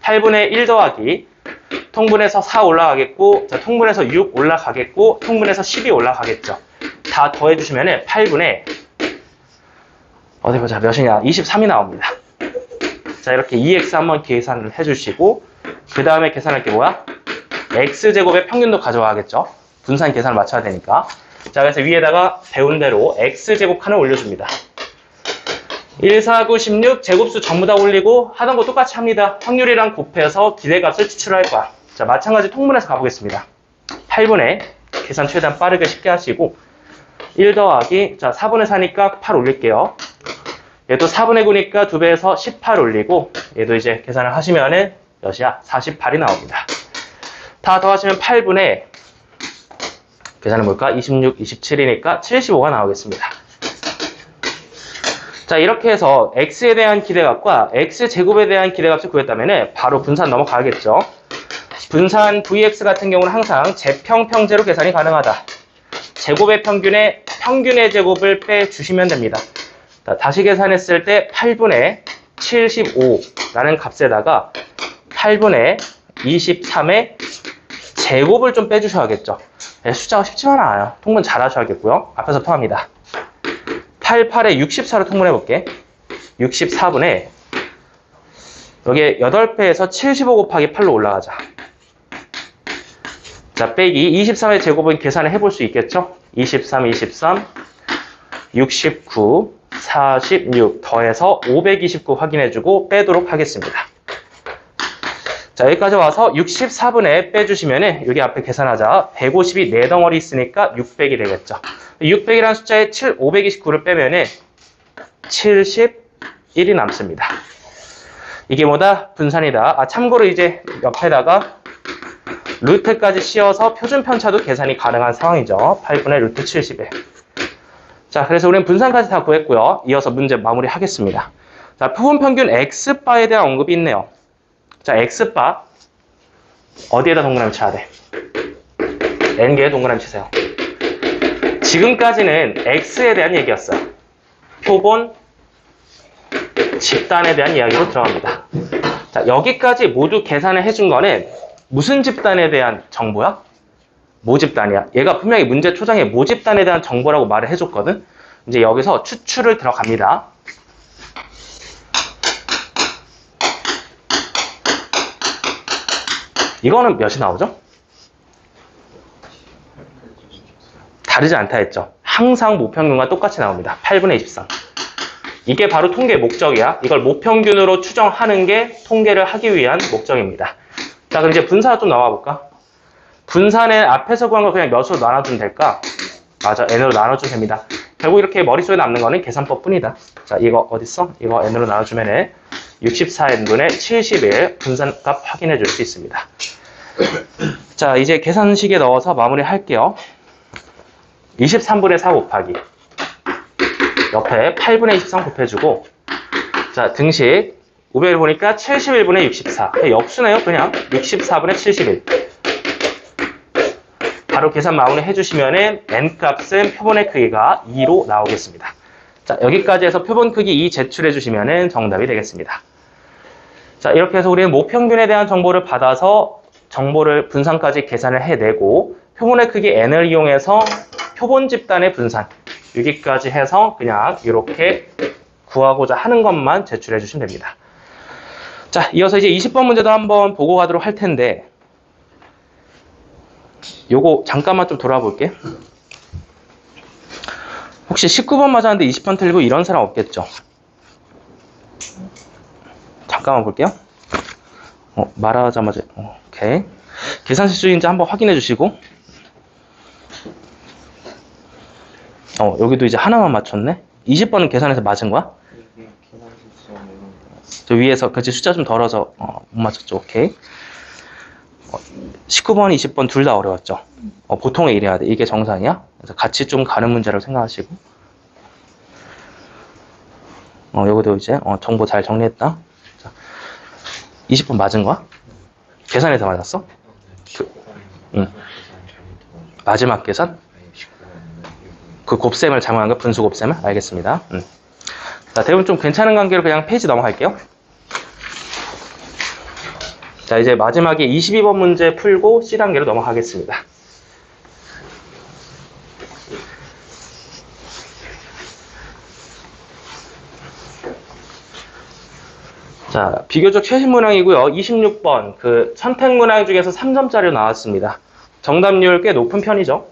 Speaker 1: 8분의 1 더하기 통분해서 4 올라가겠고, 자, 통분해서 6 올라가겠고, 통분해서 12 올라가겠죠. 다 더해주시면 8분의 어디 보자, 몇이냐, 23이 나옵니다. 자, 이렇게 2x 한번 계산을 해주시고, 그 다음에 계산할 게 뭐야? x제곱의 평균도 가져와야겠죠? 분산 계산을 맞춰야 되니까. 자, 그래서 위에다가 배운 대로 x제곱 칸을 올려줍니다. 1, 4, 9, 16 제곱수 전부 다 올리고 하던 거 똑같이 합니다. 확률이랑 곱해서 기대값을 추출할 거야. 자, 마찬가지 통분해서 가보겠습니다. 8분의 계산 최대한 빠르게 쉽게 하시고 1 더하기 자 4분의 4니까 8 올릴게요. 얘도 4분의 9니까 2배에서 18 올리고 얘도 이제 계산을 하시면은 몇이야? 48이 나옵니다. 다 더하시면 8분의 계산은 뭘까? 26, 27이니까 75가 나오겠습니다. 자, 이렇게 해서 x에 대한 기대값과 x제곱에 대한 기대값을 구했다면 바로 분산 넘어가겠죠. 분산 vx 같은 경우는 항상 제평평제로 계산이 가능하다. 제곱의 평균에 평균의 제곱을 빼주시면 됩니다. 자, 다시 계산했을 때 8분의 75라는 값에다가 8분의 23의 제곱을 좀 빼주셔야겠죠. 네, 숫자가 쉽지만 않아요. 통분 잘 하셔야겠고요. 앞에서 통합니다. 88에 64로 통분해볼게. 64분의 여기에 8배에서 75 곱하기 8로 올라가자. 자, 빼기 23의 제곱은 계산을 해볼 수 있겠죠? 23, 69, 46 더해서 529 확인해주고 빼도록 하겠습니다. 자, 여기까지 와서 64분의 빼주시면은 여기 앞에 계산하자. 150이 4덩어리 있으니까 600이 되겠죠. 600이라는 숫자에 529를 빼면은 71이 남습니다. 이게 뭐다? 분산이다. 참고로 이제 옆에다가 루트까지 씌워서 표준 편차도 계산이 가능한 상황이죠. 8분의 루트 71. 자, 그래서 우리는 분산까지 다 구했고요. 이어서 문제 마무리하겠습니다. 자, 표본 평균 x바에 대한 언급이 있네요. 자, x바 어디에다 동그라미 쳐야 돼? n개의 동그라미 치세요. 지금까지는 x에 대한 얘기였어요. 표본 집단에 대한 이야기로 들어갑니다. 자, 여기까지 모두 계산을 해준 거는 무슨 집단에 대한 정보야? 모집단이야. 얘가 분명히 문제 초장에 모집단에 대한 정보라고 말을 해줬거든. 이제 여기서 추출을 들어갑니다. 이거는 몇이 나오죠? 다르지 않다 했죠. 항상 모평균과 똑같이 나옵니다. 8분의 23. 이게 바로 통계의 목적이야. 이걸 모평균으로 추정하는 게 통계를 하기 위한 목적입니다. 자, 그럼 이제 분사 좀 나와볼까? 분산의 앞에서 구한 걸 그냥 몇으로 나눠주면 될까? 맞아, n으로 나눠주면 됩니다. 결국 이렇게 머릿속에 남는 거는 계산법 뿐이다. 자, 이거 어딨어? 이거 n으로 나눠주면은 64n분의 71 분산값 확인해 줄 수 있습니다. 자, 이제 계산식에 넣어서 마무리 할게요. 23분의 4 곱하기 옆에 8분의 23 곱해주고 자, 등식 500을 보니까 71분의 64 역수네요. 그냥 64분의 71 바로 계산 마무리 해주시면은 n값은 표본의 크기가 2로 나오겠습니다. 자, 여기까지 해서 표본 크기 2 제출해 주시면은 정답이 되겠습니다. 자, 이렇게 해서 우리는 모평균에 대한 정보를 받아서 정보를 분산까지 계산을 해내고 표본의 크기 n을 이용해서 표본 집단의 분산 여기까지 해서 그냥 이렇게 구하고자 하는 것만 제출해 주시면 됩니다. 자, 이어서 이제 20번 문제도 한번 보고 가도록 할 텐데 요거 잠깐만 좀 돌아볼게. 혹시 19번 맞았는데 20번 틀리고 이런 사람 없겠죠? 잠깐만 볼게요. 말하자마자 오케이. 계산 실수인지 한번 확인해 주시고 여기도 이제 하나만 맞췄네? 20번은 계산해서 맞은 거야? 저 위에서 그치 숫자 좀 덜어서 못 맞췄죠. 오케이. 19번, 20번 둘 다 어려웠죠. 보통은 이래야 돼. 이게 정상이야. 그래서 같이 좀 가는 문제라고 생각하시고 여기도 이제 정보 잘 정리했다. 자, 20번 맞은 거야? 계산해서 맞았어? 마지막 계산? 그 곱셈을 잘못한 거 분수 곱셈을? 알겠습니다. 자, 대부분 좀 괜찮은 관계로 그냥 페이지 넘어갈게요. 자, 이제 마지막에 22번 문제 풀고 C단계로 넘어가겠습니다. 자, 비교적 최신 문항이고요. 26번 그 선택 문항 중에서 3점짜리로 나왔습니다. 정답률 꽤 높은 편이죠.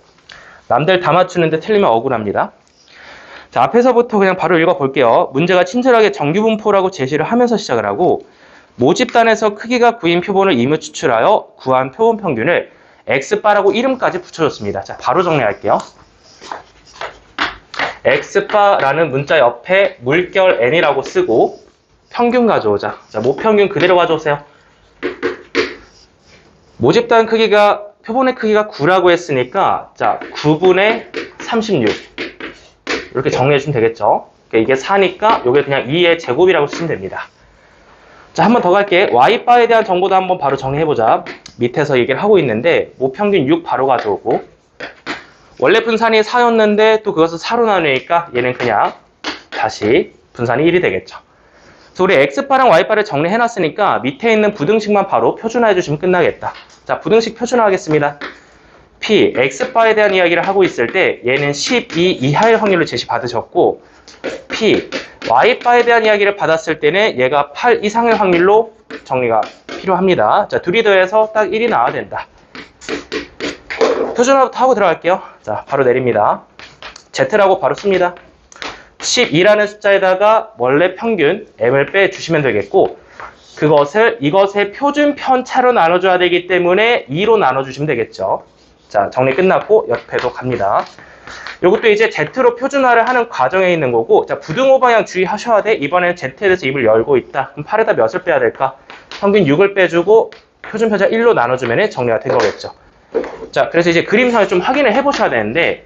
Speaker 1: 남들 다 맞추는데 틀리면 억울합니다. 자, 앞에서부터 그냥 바로 읽어볼게요. 문제가 친절하게 정규분포라고 제시를 하면서 시작을 하고 모집단에서 크기가 9인 표본을 임의 추출하여 구한 표본 평균을 X바라고 이름까지 붙여줬습니다. 자, 바로 정리할게요. X바라는 문자 옆에 물결 N이라고 쓰고 평균 가져오자. 자, 모평균 그대로 가져오세요. 모집단 크기가 표본의 크기가 9라고 했으니까 자, 9분의 36 이렇게 정리해주면 되겠죠. 그러니까 이게 4니까 이게 그냥 2의 제곱이라고 쓰시면 됩니다. 자, 한 번 더 갈게. Y바에 대한 정보도 한번 바로 정리해보자. 밑에서 얘기를 하고 있는데 모평균 6 바로 가져오고 원래 분산이 4였는데 또 그것을 4로 나누니까 얘는 그냥 다시 분산이 1이 되겠죠. 그래서 우리 X바랑 Y바를 정리해놨으니까 밑에 있는 부등식만 바로 표준화해주시면 끝나겠다. 자, 부등식 표준화하겠습니다. P, X바에 대한 이야기를 하고 있을 때 얘는 12 이하일 확률을 제시받으셨고 P, Y바에 대한 이야기를 받았을 때는 얘가 8 이상의 확률로 정리가 필요합니다. 자, 둘이 더해서 딱 1이 나와야 된다. 표준화부터 하고 들어갈게요. 자, 바로 내립니다. Z라고 바로 씁니다. 12라는 숫자에다가 원래 평균 M을 빼주시면 되겠고 이것의 표준 편차로 나눠줘야 되기 때문에 2로 나눠주시면 되겠죠. 자, 정리 끝났고 옆에도 갑니다. 이것도 이제 Z로 표준화를 하는 과정에 있는 거고 자, 부등호 방향 주의하셔야 돼. 이번에는 Z에 대해서 입을 열고 있다. 그럼 8에다 몇을 빼야 될까? 평균 6을 빼주고 표준 편차 1로 나눠주면 정리가 된 거겠죠. 자, 그래서 이제 그림상을 좀 확인을 해보셔야 되는데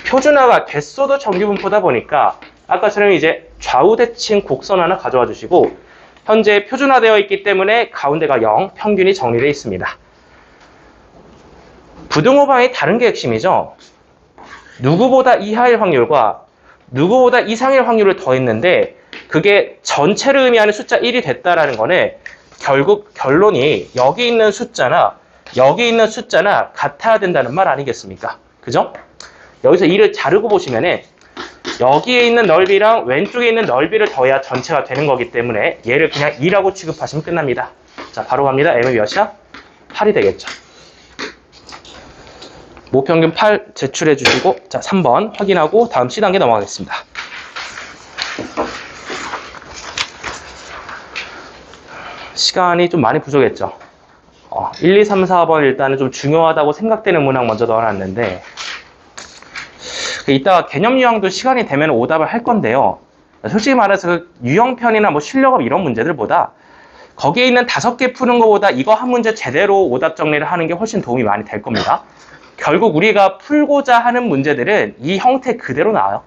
Speaker 1: 표준화가 됐어도 정규분포다 보니까 아까처럼 이제 좌우대칭 곡선 하나 가져와 주시고 현재 표준화되어 있기 때문에 가운데가 0, 평균이 정리되어 있습니다. 부등호 방향이 다른 게 핵심이죠. 누구보다 이하일 확률과 누구보다 이상일 확률을 더했는데 그게 전체를 의미하는 숫자 1이 됐다라는 거는 결국 결론이 여기 있는 숫자나 여기 있는 숫자나 같아야 된다는 말 아니겠습니까? 그죠? 여기서 2를 자르고 보시면은 여기에 있는 넓이랑 왼쪽에 있는 넓이를 더해야 전체가 되는 거기 때문에 얘를 그냥 2라고 취급하시면 끝납니다. 자, 바로 갑니다. M은 몇이야? 8이 되겠죠. 모평균 8 제출해 주시고 자, 3번 확인하고 다음 C단계 넘어가겠습니다. 시간이 좀 많이 부족했죠. 1, 2, 3, 4번 일단은 좀 중요하다고 생각되는 문항 먼저 넣어놨는데 이따가 개념 유형도 시간이 되면 오답을 할 건데요. 솔직히 말해서 유형편이나 뭐 실력업 이런 문제들보다 거기에 있는 5개 푸는 것보다 이거 한 문제 제대로 오답 정리를 하는 게 훨씬 도움이 많이 될 겁니다. 결국 우리가 풀고자 하는 문제들은 이 형태 그대로 나와요.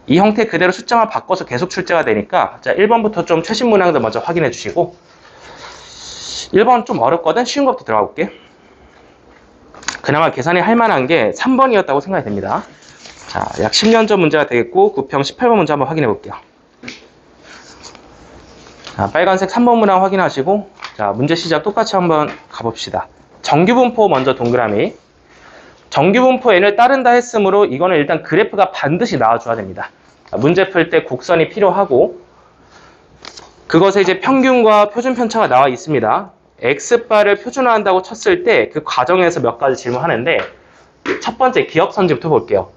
Speaker 1: 이 형태 그대로 숫자만 바꿔서 계속 출제가 되니까 자, 1번부터 좀 최신 문항들 먼저 확인해 주시고 1번 좀 어렵거든. 쉬운 것부터 들어가 볼게. 그나마 계산이 할 만한 게 3번이었다고 생각이 됩니다. 자, 약 10년 전 문제가 되겠고 9평 18번 문제 한번 확인해 볼게요. 자, 빨간색 3번 문항 확인하시고 자, 문제 시작 똑같이 한번 가봅시다. 정규분포 먼저 동그라미. 정규분포 n을 따른다 했으므로 이거는 일단 그래프가 반드시 나와줘야 됩니다. 자, 문제 풀 때 곡선이 필요하고 그것에 이제 평균과 표준 편차가 나와 있습니다. X바를 표준화한다고 쳤을 때 그 과정에서 몇 가지 질문하는데 첫 번째 기억선지부터 볼게요.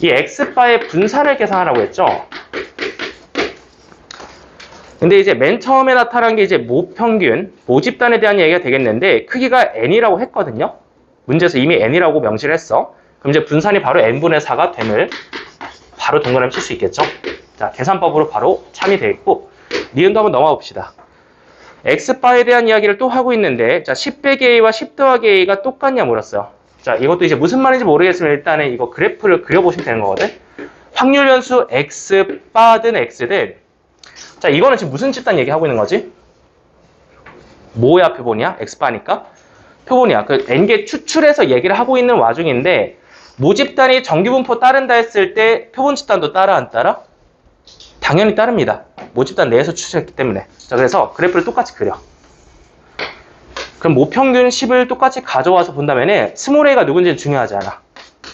Speaker 1: 이 X바의 분산을 계산하라고 했죠. 근데 이제 맨 처음에 나타난 게 이제 모평균, 모집단에 대한 얘기가 되겠는데 크기가 n이라고 했거든요. 문제에서 이미 n이라고 명시를 했어. 그럼 이제 분산이 바로 n분의 4가 됨을 바로 동그라미 칠 수 있겠죠. 자, 계산법으로 바로 참이 되어 있고 니은도 한번 넘어가 봅시다. X바에 대한 이야기를 또 하고 있는데 자, 10 빼기 A와 10 더하기 A가 똑같냐 물었어요. 자, 이것도 이제 무슨 말인지 모르겠으면 일단은 이거 그래프를 그려보시면 되는 거거든. 확률 연수 X바든 X든 자, 이거는 지금 무슨 집단 얘기하고 있는 거지? 뭐야 표본이야? X바니까? 표본이야. 그 N개 추출해서 얘기를 하고 있는 와중인데 모집단이 정규분포 따른다 했을 때 표본 집단도 따라 안 따라? 당연히 따릅니다. 모집단 내에서 추출했기 때문에. 자, 그래서 그래프를 똑같이 그려. 그럼 모평균 10을 똑같이 가져와서 본다면은 스몰 a가 누군지는 중요하지 않아.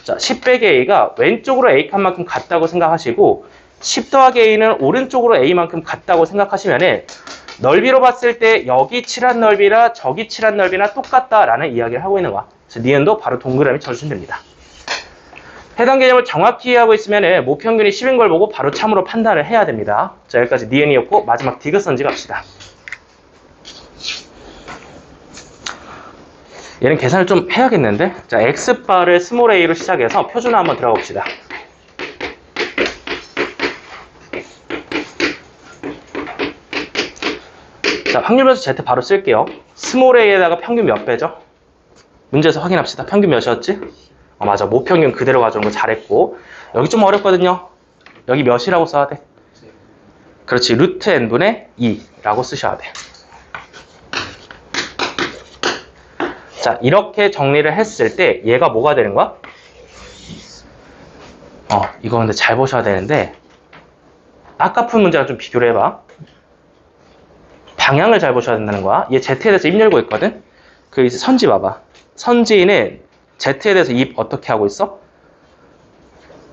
Speaker 1: 자, 10 빼기 a가 왼쪽으로 a 칸만큼 같다고 생각하시고 10 더하기 a는 오른쪽으로 a만큼 같다고 생각하시면은 넓이로 봤을 때 여기 칠한 넓이라 저기 칠한 넓이나 똑같다라는 이야기를 하고 있는 거야. 그래서 니은도 바로 동그라미 쳐주시면 됩니다. 해당 개념을 정확히 이해하고 있으면 모평균이 10인 걸 보고 바로 참으로 판단을 해야 됩니다. 자, 여기까지 니은이었고 마지막 디귿선지 갑시다. 얘는 계산을 좀 해야겠는데? 자, x바를 스몰 a로 시작해서 표준화 한번 들어가 봅시다. 자, 확률변수 Z 바로 쓸게요. 스몰 a에다가 평균 몇 배죠? 문제에서 확인합시다. 평균 몇이었지? 맞아. 모평균 그대로 가져온 거 잘했고. 여기 좀 어렵거든요. 여기 몇이라고 써야 돼? 그렇지. 루트 n분의 2라고 쓰셔야 돼. 자, 이렇게 정리를 했을 때 얘가 뭐가 되는 거야? 이거 근데 잘 보셔야 되는데 아까 푼 문제랑 좀 비교를 해봐. 방향을 잘 보셔야 된다는 거야. 얘 Z에 대해서 입 열고 있거든? 그 선지 봐봐. 선지는 Z에 대해서 입 어떻게 하고 있어?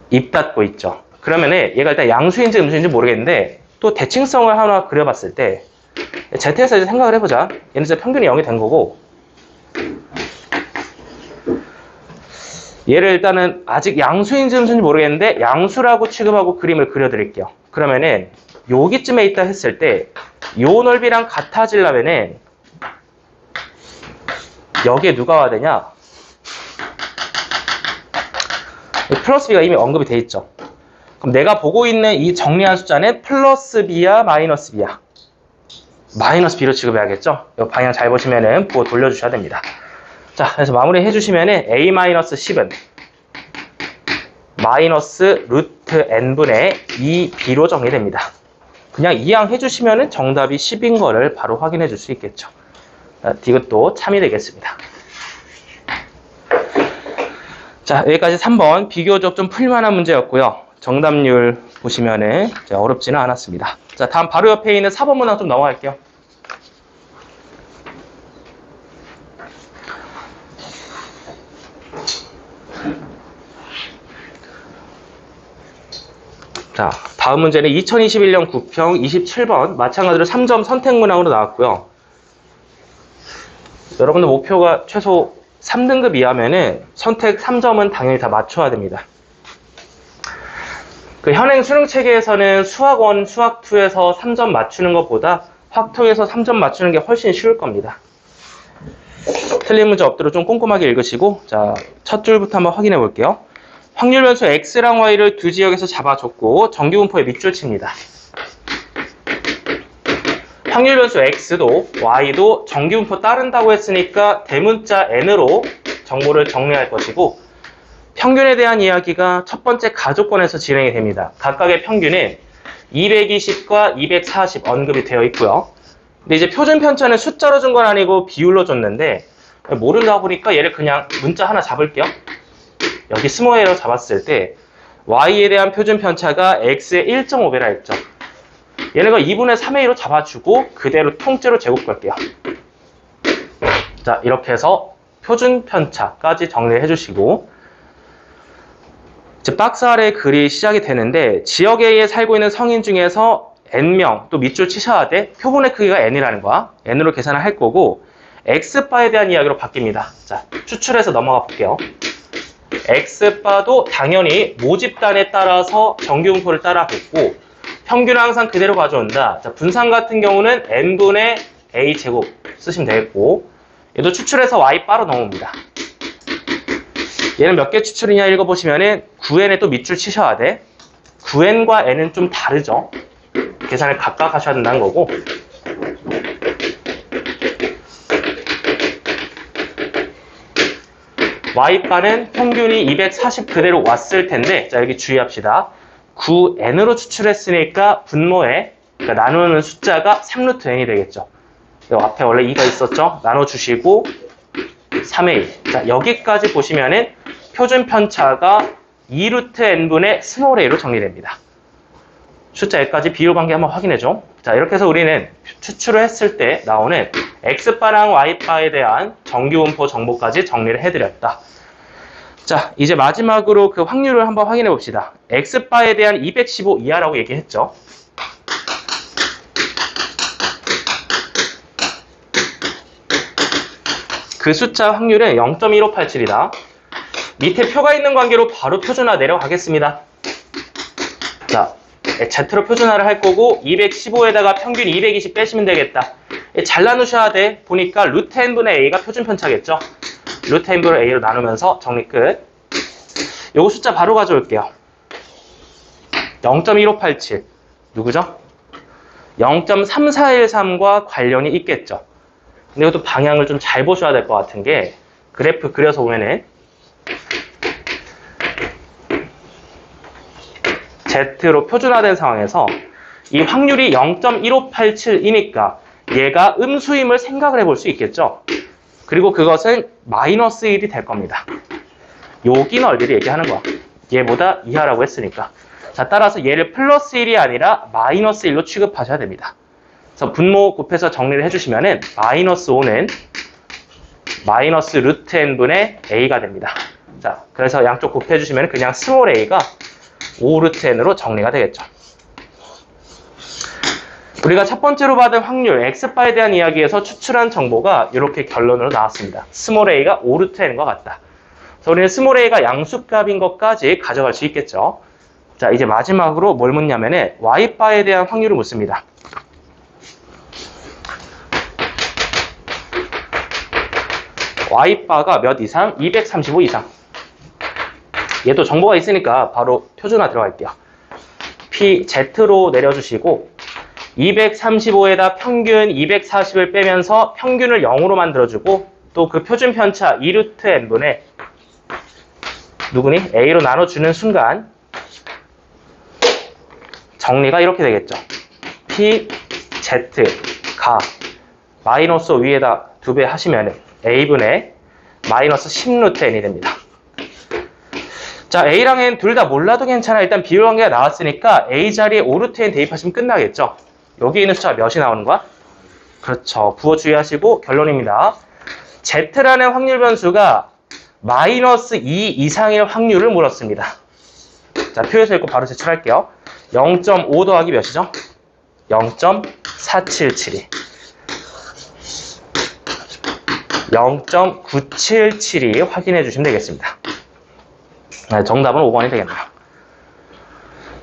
Speaker 1: 입 닫고 있죠. 그러면은 얘가 일단 양수인지 음수인지 모르겠는데 또 대칭성을 하나 그려봤을 때 Z에서 이제 생각을 해보자. 얘는 진짜 평균이 0이 된 거고 얘를 일단은 아직 양수인지 음수인지 모르겠는데 양수라고 취급하고 그림을 그려드릴게요. 그러면은 여기쯤에 있다 했을 때 요 넓이랑 같아지려면은 여기에 누가 와야 되냐? 플러스 b가 이미 언급이 돼 있죠. 그럼 내가 보고 있는 이 정리한 숫자는 플러스 b야 마이너스 b야? 마이너스 b로 취급해야겠죠? 이 방향 잘 보시면은 보고 돌려주셔야 됩니다. 자, 그래서 마무리 해주시면은 a-10은 마이너스 루트 n분의 2b로 정리됩니다. 그냥 이항 해주시면은 정답이 10인 거를 바로 확인해 줄 수 있겠죠. 디귿도 참이 되겠습니다. 자, 여기까지 3번 비교적 좀 풀만한 문제였고요. 정답률 보시면은 어렵지는 않았습니다. 자, 다음 바로 옆에 있는 4번 문항 좀 넘어갈게요. 자, 다음 문제는 2021년 9평 27번 마찬가지로 3점 선택 문항으로 나왔고요. 여러분들 목표가 최소 3등급 이하면은 선택 3점은 당연히 다 맞춰야 됩니다. 그 현행 수능 체계에서는 수학 1, 수학 2에서 3점 맞추는 것보다 확통에서 3점 맞추는 게 훨씬 쉬울 겁니다. 틀린 문제 없도록 좀 꼼꼼하게 읽으시고, 자, 첫 줄부터 한번 확인해 볼게요. 확률 변수 x랑 y를 두 지역에서 잡아줬고 정규분포의 밑줄 칩니다. 확률 변수 x도 y도 정규분포 따른다고 했으니까 대문자 n으로 정보를 정리할 것이고 평균에 대한 이야기가 첫 번째 가족권에서 진행이 됩니다. 각각의 평균은 220과 240 언급이 되어 있고요. 근데 이제 표준 편차는 숫자로 준 건 아니고 비율로 줬는데 모른다 보니까 얘를 그냥 문자 하나 잡을게요. 여기 스몰 a로 잡았을 때 y에 대한 표준 편차가 x의 1.5배라 했죠. 얘네가 2분의 3a로 잡아주고 그대로 통째로 제곱 걸게요. 자, 이렇게 해서 표준 편차까지 정리를 해주시고 이제 박스 아래 글이 시작이 되는데 지역 A에 살고 있는 성인 중에서 n명 또 밑줄 치셔야 돼. 표본의 크기가 n이라는 거야. n으로 계산을 할 거고 x바에 대한 이야기로 바뀝니다. 자, 추출해서 넘어가 볼게요. x바도 당연히 모집단에 따라서 정규분포를 따라붙고 평균은 항상 그대로 가져온다. 자, 분산 같은 경우는 n분의 a제곱 쓰시면 되겠고 얘도 추출해서 y바로 넘어옵니다. 얘는 몇 개 추출이냐 읽어보시면은 9n에 또 밑줄 치셔야 돼. 9n과 n은 좀 다르죠. 계산을 각각 하셔야 된다는 거고 y바는 평균이 240 그대로 왔을 텐데 자, 여기 주의합시다. 9n으로 추출했으니까 분모에 그러니까 나누는 숫자가 3루트 n이 되겠죠. 여기 앞에 원래 2가 있었죠. 나눠주시고 3의 1. 자, 여기까지 보시면은 표준 편차가 2루트 n분의 스몰 a로 정리됩니다. 숫자 여기까지 비율 관계 한번 확인해줘. 자, 이렇게 해서 우리는 추출을 했을 때 나오는 x바랑 y바에 대한 정규분포 정보까지 정리를 해드렸다. 자, 이제 마지막으로 그 확률을 한번 확인해 봅시다. X바에 대한 215 이하라고 얘기했죠. 그 숫자 확률은 0.1587이다. 밑에 표가 있는 관계로 바로 표준화 내려가겠습니다. 자, Z로 표준화를 할 거고 215에다가 평균 220 빼시면 되겠다. 잘 나누셔야 돼. 보니까 루트 n분의 a가 표준 편차겠죠. 루트 n분의 a로 나누면서 정리 끝. 요거 숫자 바로 가져올게요. 0.1587 누구죠? 0.3413과 관련이 있겠죠. 근데 이것도 방향을 좀 잘 보셔야 될 것 같은 게 그래프 그려서 보면은 Z로 표준화된 상황에서 이 확률이 0.1587이니까 얘가 음수임을 생각을 해볼 수 있겠죠. 그리고 그것은 마이너스 1이 될 겁니다. 여기 넓이를 얘기하는 거야. 얘보다 이하라고 했으니까. 자, 따라서 얘를 플러스 1이 아니라 마이너스 1로 취급하셔야 됩니다. 그래서 분모 곱해서 정리를 해주시면은 마이너스 5는 마이너스 루트 n분의 a가 됩니다. 자, 그래서 양쪽 곱해주시면 그냥 스몰 a가 5 루트 n으로 정리가 되겠죠. 우리가 첫 번째로 받은 확률 X바에 대한 이야기에서 추출한 정보가 이렇게 결론으로 나왔습니다. 스몰 a가 5 루트 n과 같다. 그래서 우리는 스몰 a가 양수값인 것까지 가져갈 수 있겠죠. 자, 이제 마지막으로 뭘 묻냐면은 Y바에 대한 확률을 묻습니다. Y바가 몇 이상? 235 이상. 얘도 정보가 있으니까 바로 표준화 들어갈게요. PZ로 내려주시고 235에다 평균 240을 빼면서 평균을 0으로 만들어주고 또 그 표준 편차 2루트 n분의 누구니? A로 나눠주는 순간 정리가 이렇게 되겠죠. PZ가 마이너스 위에다 2배 하시면 A분의 마이너스 10루트 n이 됩니다. 자, A랑 N 둘 다 몰라도 괜찮아. 일단 비율 관계가 나왔으니까 A 자리에 5루트 n 대입하시면 끝나겠죠. 여기 있는 숫자가 몇이 나오는 거야? 그렇죠. 부호 주의하시고 결론입니다. Z라는 확률 변수가 마이너스 2 이상의 확률을 물었습니다. 자, 표에서 읽고 바로 제출할게요. 0.5 더하기 몇이죠? 0.477이 0.977이 확인해 주시면 되겠습니다. 네, 정답은 5번이 되겠네요.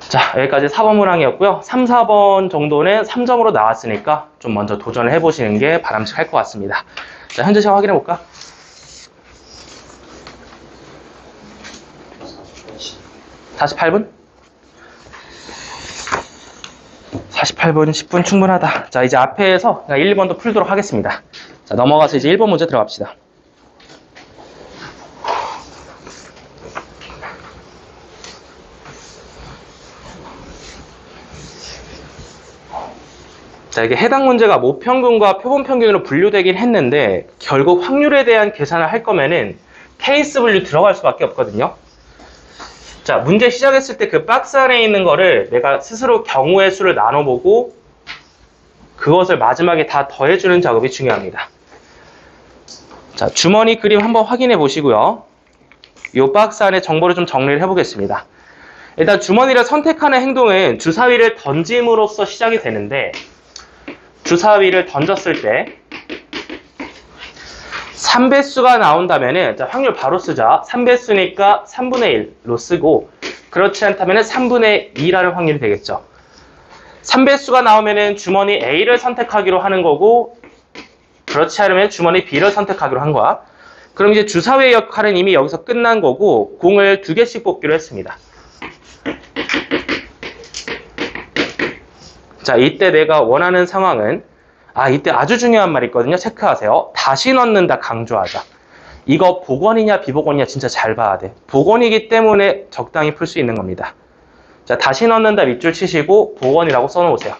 Speaker 1: 자, 여기까지 4번 문항이었고요. 3, 4번 정도는 3점으로 나왔으니까 좀 먼저 도전을 해보시는 게 바람직할 것 같습니다. 자, 현재 시간 확인해 볼까? 48분? 48분, 10분 충분하다. 자, 이제 앞에서 1, 2번도 풀도록 하겠습니다. 자, 넘어가서 이제 1번 문제 들어갑시다. 자, 이게 해당 문제가 모평균과 표본평균으로 분류되긴 했는데 결국 확률에 대한 계산을 할 거면은 케이스 분류 들어갈 수밖에 없거든요. 자, 문제 시작했을 때 그 박스 안에 있는 거를 내가 스스로 경우의 수를 나눠보고 그것을 마지막에 다 더해주는 작업이 중요합니다. 자, 주머니 그림 한번 확인해 보시고요. 이 박스 안에 정보를 좀 정리를 해보겠습니다. 일단 주머니를 선택하는 행동은 주사위를 던짐으로써 시작이 되는데 주사위를 던졌을 때 3배수가 나온다면은 자, 확률 바로 쓰자. 3배수니까 3분의 1로 쓰고 그렇지 않다면 3분의 2라는 확률이 되겠죠. 3배수가 나오면은 주머니 A를 선택하기로 하는 거고 그렇지 않으면 주머니 B를 선택하기로 한 거야. 그럼 이제 주사위의 역할은 이미 여기서 끝난 거고 공을 2개씩 뽑기로 했습니다. 자, 이때 내가 원하는 상황은 이때 아주 중요한 말이 있거든요. 체크하세요. 다시 넣는다 강조하자. 이거 복원이냐 비복원이냐 진짜 잘 봐야 돼. 복원이기 때문에 적당히 풀 수 있는 겁니다. 자, 다시 넣는다 밑줄 치시고 복원이라고 써놓으세요.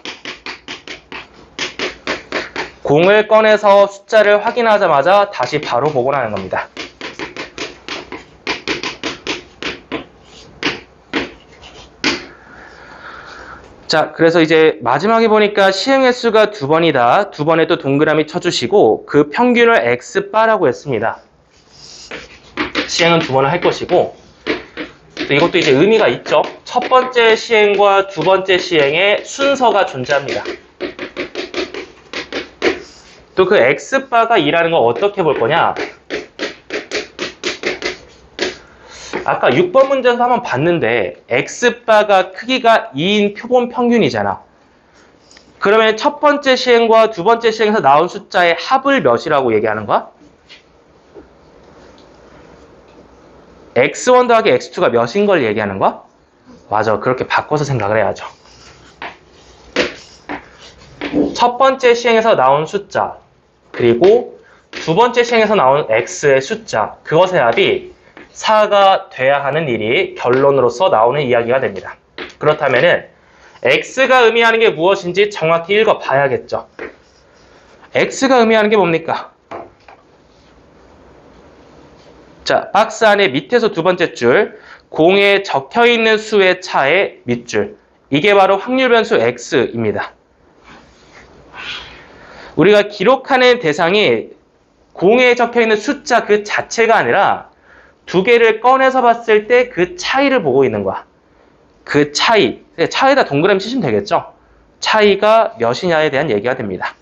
Speaker 1: 공을 꺼내서 숫자를 확인하자마자 다시 바로 복원하는 겁니다. 자, 그래서 이제 마지막에 보니까 시행의 수가 2번이다. 2번에도 동그라미 쳐주시고 그 평균을 X바라고 했습니다. 시행은 두 번을 할 것이고, 또 이것도 이제 의미가 있죠. 첫 번째 시행과 두 번째 시행의 순서가 존재합니다. 또 그 x바가 2라는 걸 어떻게 볼 거냐? 아까 6번 문제에서 한번 봤는데 x바가 크기가 2인 표본 평균이잖아. 그러면 첫 번째 시행과 두 번째 시행에서 나온 숫자의 합을 몇이라고 얘기하는 거야? x1 더하기 x2가 몇인 걸 얘기하는 거야? 맞아. 그렇게 바꿔서 생각을 해야죠. 첫 번째 시행에서 나온 숫자 그리고 두 번째 시행에서 나온 x의 숫자 그것의 합이 4가 돼야 하는 일이 결론으로서 나오는 이야기가 됩니다. 그렇다면은 x가 의미하는 게 무엇인지 정확히 읽어봐야겠죠. x가 의미하는 게 뭡니까? 자, 박스 안에 밑에서 두 번째 줄 공에 적혀있는 수의 차의 밑줄 이게 바로 확률 변수 x입니다. 우리가 기록하는 대상이 공에 적혀있는 숫자 그 자체가 아니라 두 개를 꺼내서 봤을 때 그 차이를 보고 있는 거야. 그 차이에다 동그라미 치시면 되겠죠. 차이가 몇이냐에 대한 얘기가 됩니다.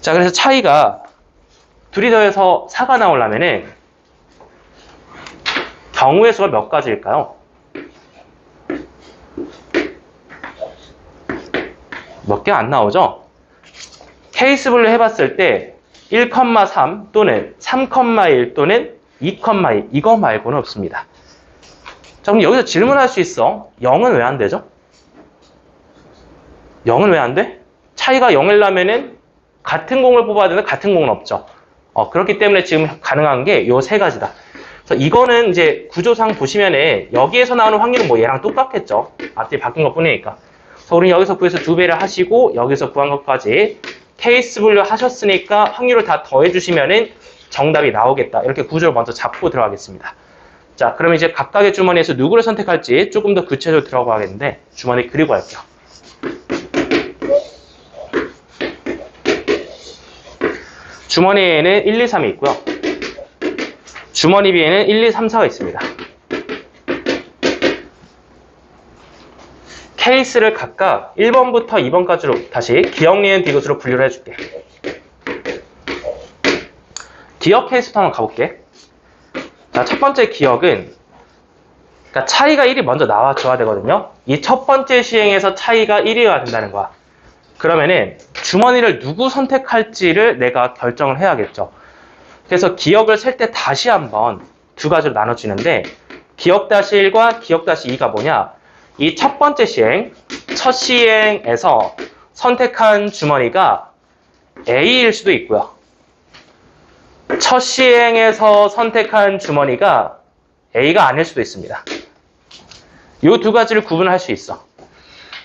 Speaker 1: 자, 그래서 차이가 둘이 더해서 4가 나오려면은 경우의 수가 몇 가지일까요? 몇 개 안 나오죠? 케이스 분류 해봤을 때 1,3 또는 3,1 또는 2,2 이거 말고는 없습니다. 자, 그럼 여기서 질문할 수 있어. 0은 왜 안 되죠? 0은 왜 안 돼? 차이가 0이라면은 같은 공을 뽑아야 되는데 같은 공은 없죠. 그렇기 때문에 지금 가능한 게 요 세 가지다. 그래서 이거는 이제 구조상 보시면은 여기에서 나오는 확률은 뭐 얘랑 똑같겠죠. 앞뒤 바뀐 것 뿐이니까. 그래서 우리는 여기서 구해서 2배를 하시고 여기서 구한 것까지 케이스 분류 하셨으니까 확률을 다 더해주시면은 정답이 나오겠다. 이렇게 구조를 먼저 잡고 들어가겠습니다. 자, 그럼 이제 각각의 주머니에서 누구를 선택할지 조금 더 구체적으로 들어가겠는데 주머니 그리고 할게요. 주머니에는 1, 2, 3이 있고요. 주머니 B에는 1, 2, 3, 4가 있습니다. 케이스를 각각 1번부터 2번까지로 다시 기억, 니은, 디귿으로 분류를 해줄게. 기억 케이스부터 한번 가볼게. 자, 첫 번째 기억은 그러니까 차이가 1이 먼저 나와줘야 되거든요. 이 첫 번째 시행에서 차이가 1이어야 된다는 거야. 그러면은 주머니를 누구 선택할지를 내가 결정을 해야겠죠. 그래서 기억을 셀 때 다시 한번 두 가지로 나눠지는데 기억-1과 기억-2가 뭐냐? 이 첫 번째 시행, 첫 시행에서 선택한 주머니가 A일 수도 있고요. 첫 시행에서 선택한 주머니가 A가 아닐 수도 있습니다. 이 두 가지를 구분할 수 있어.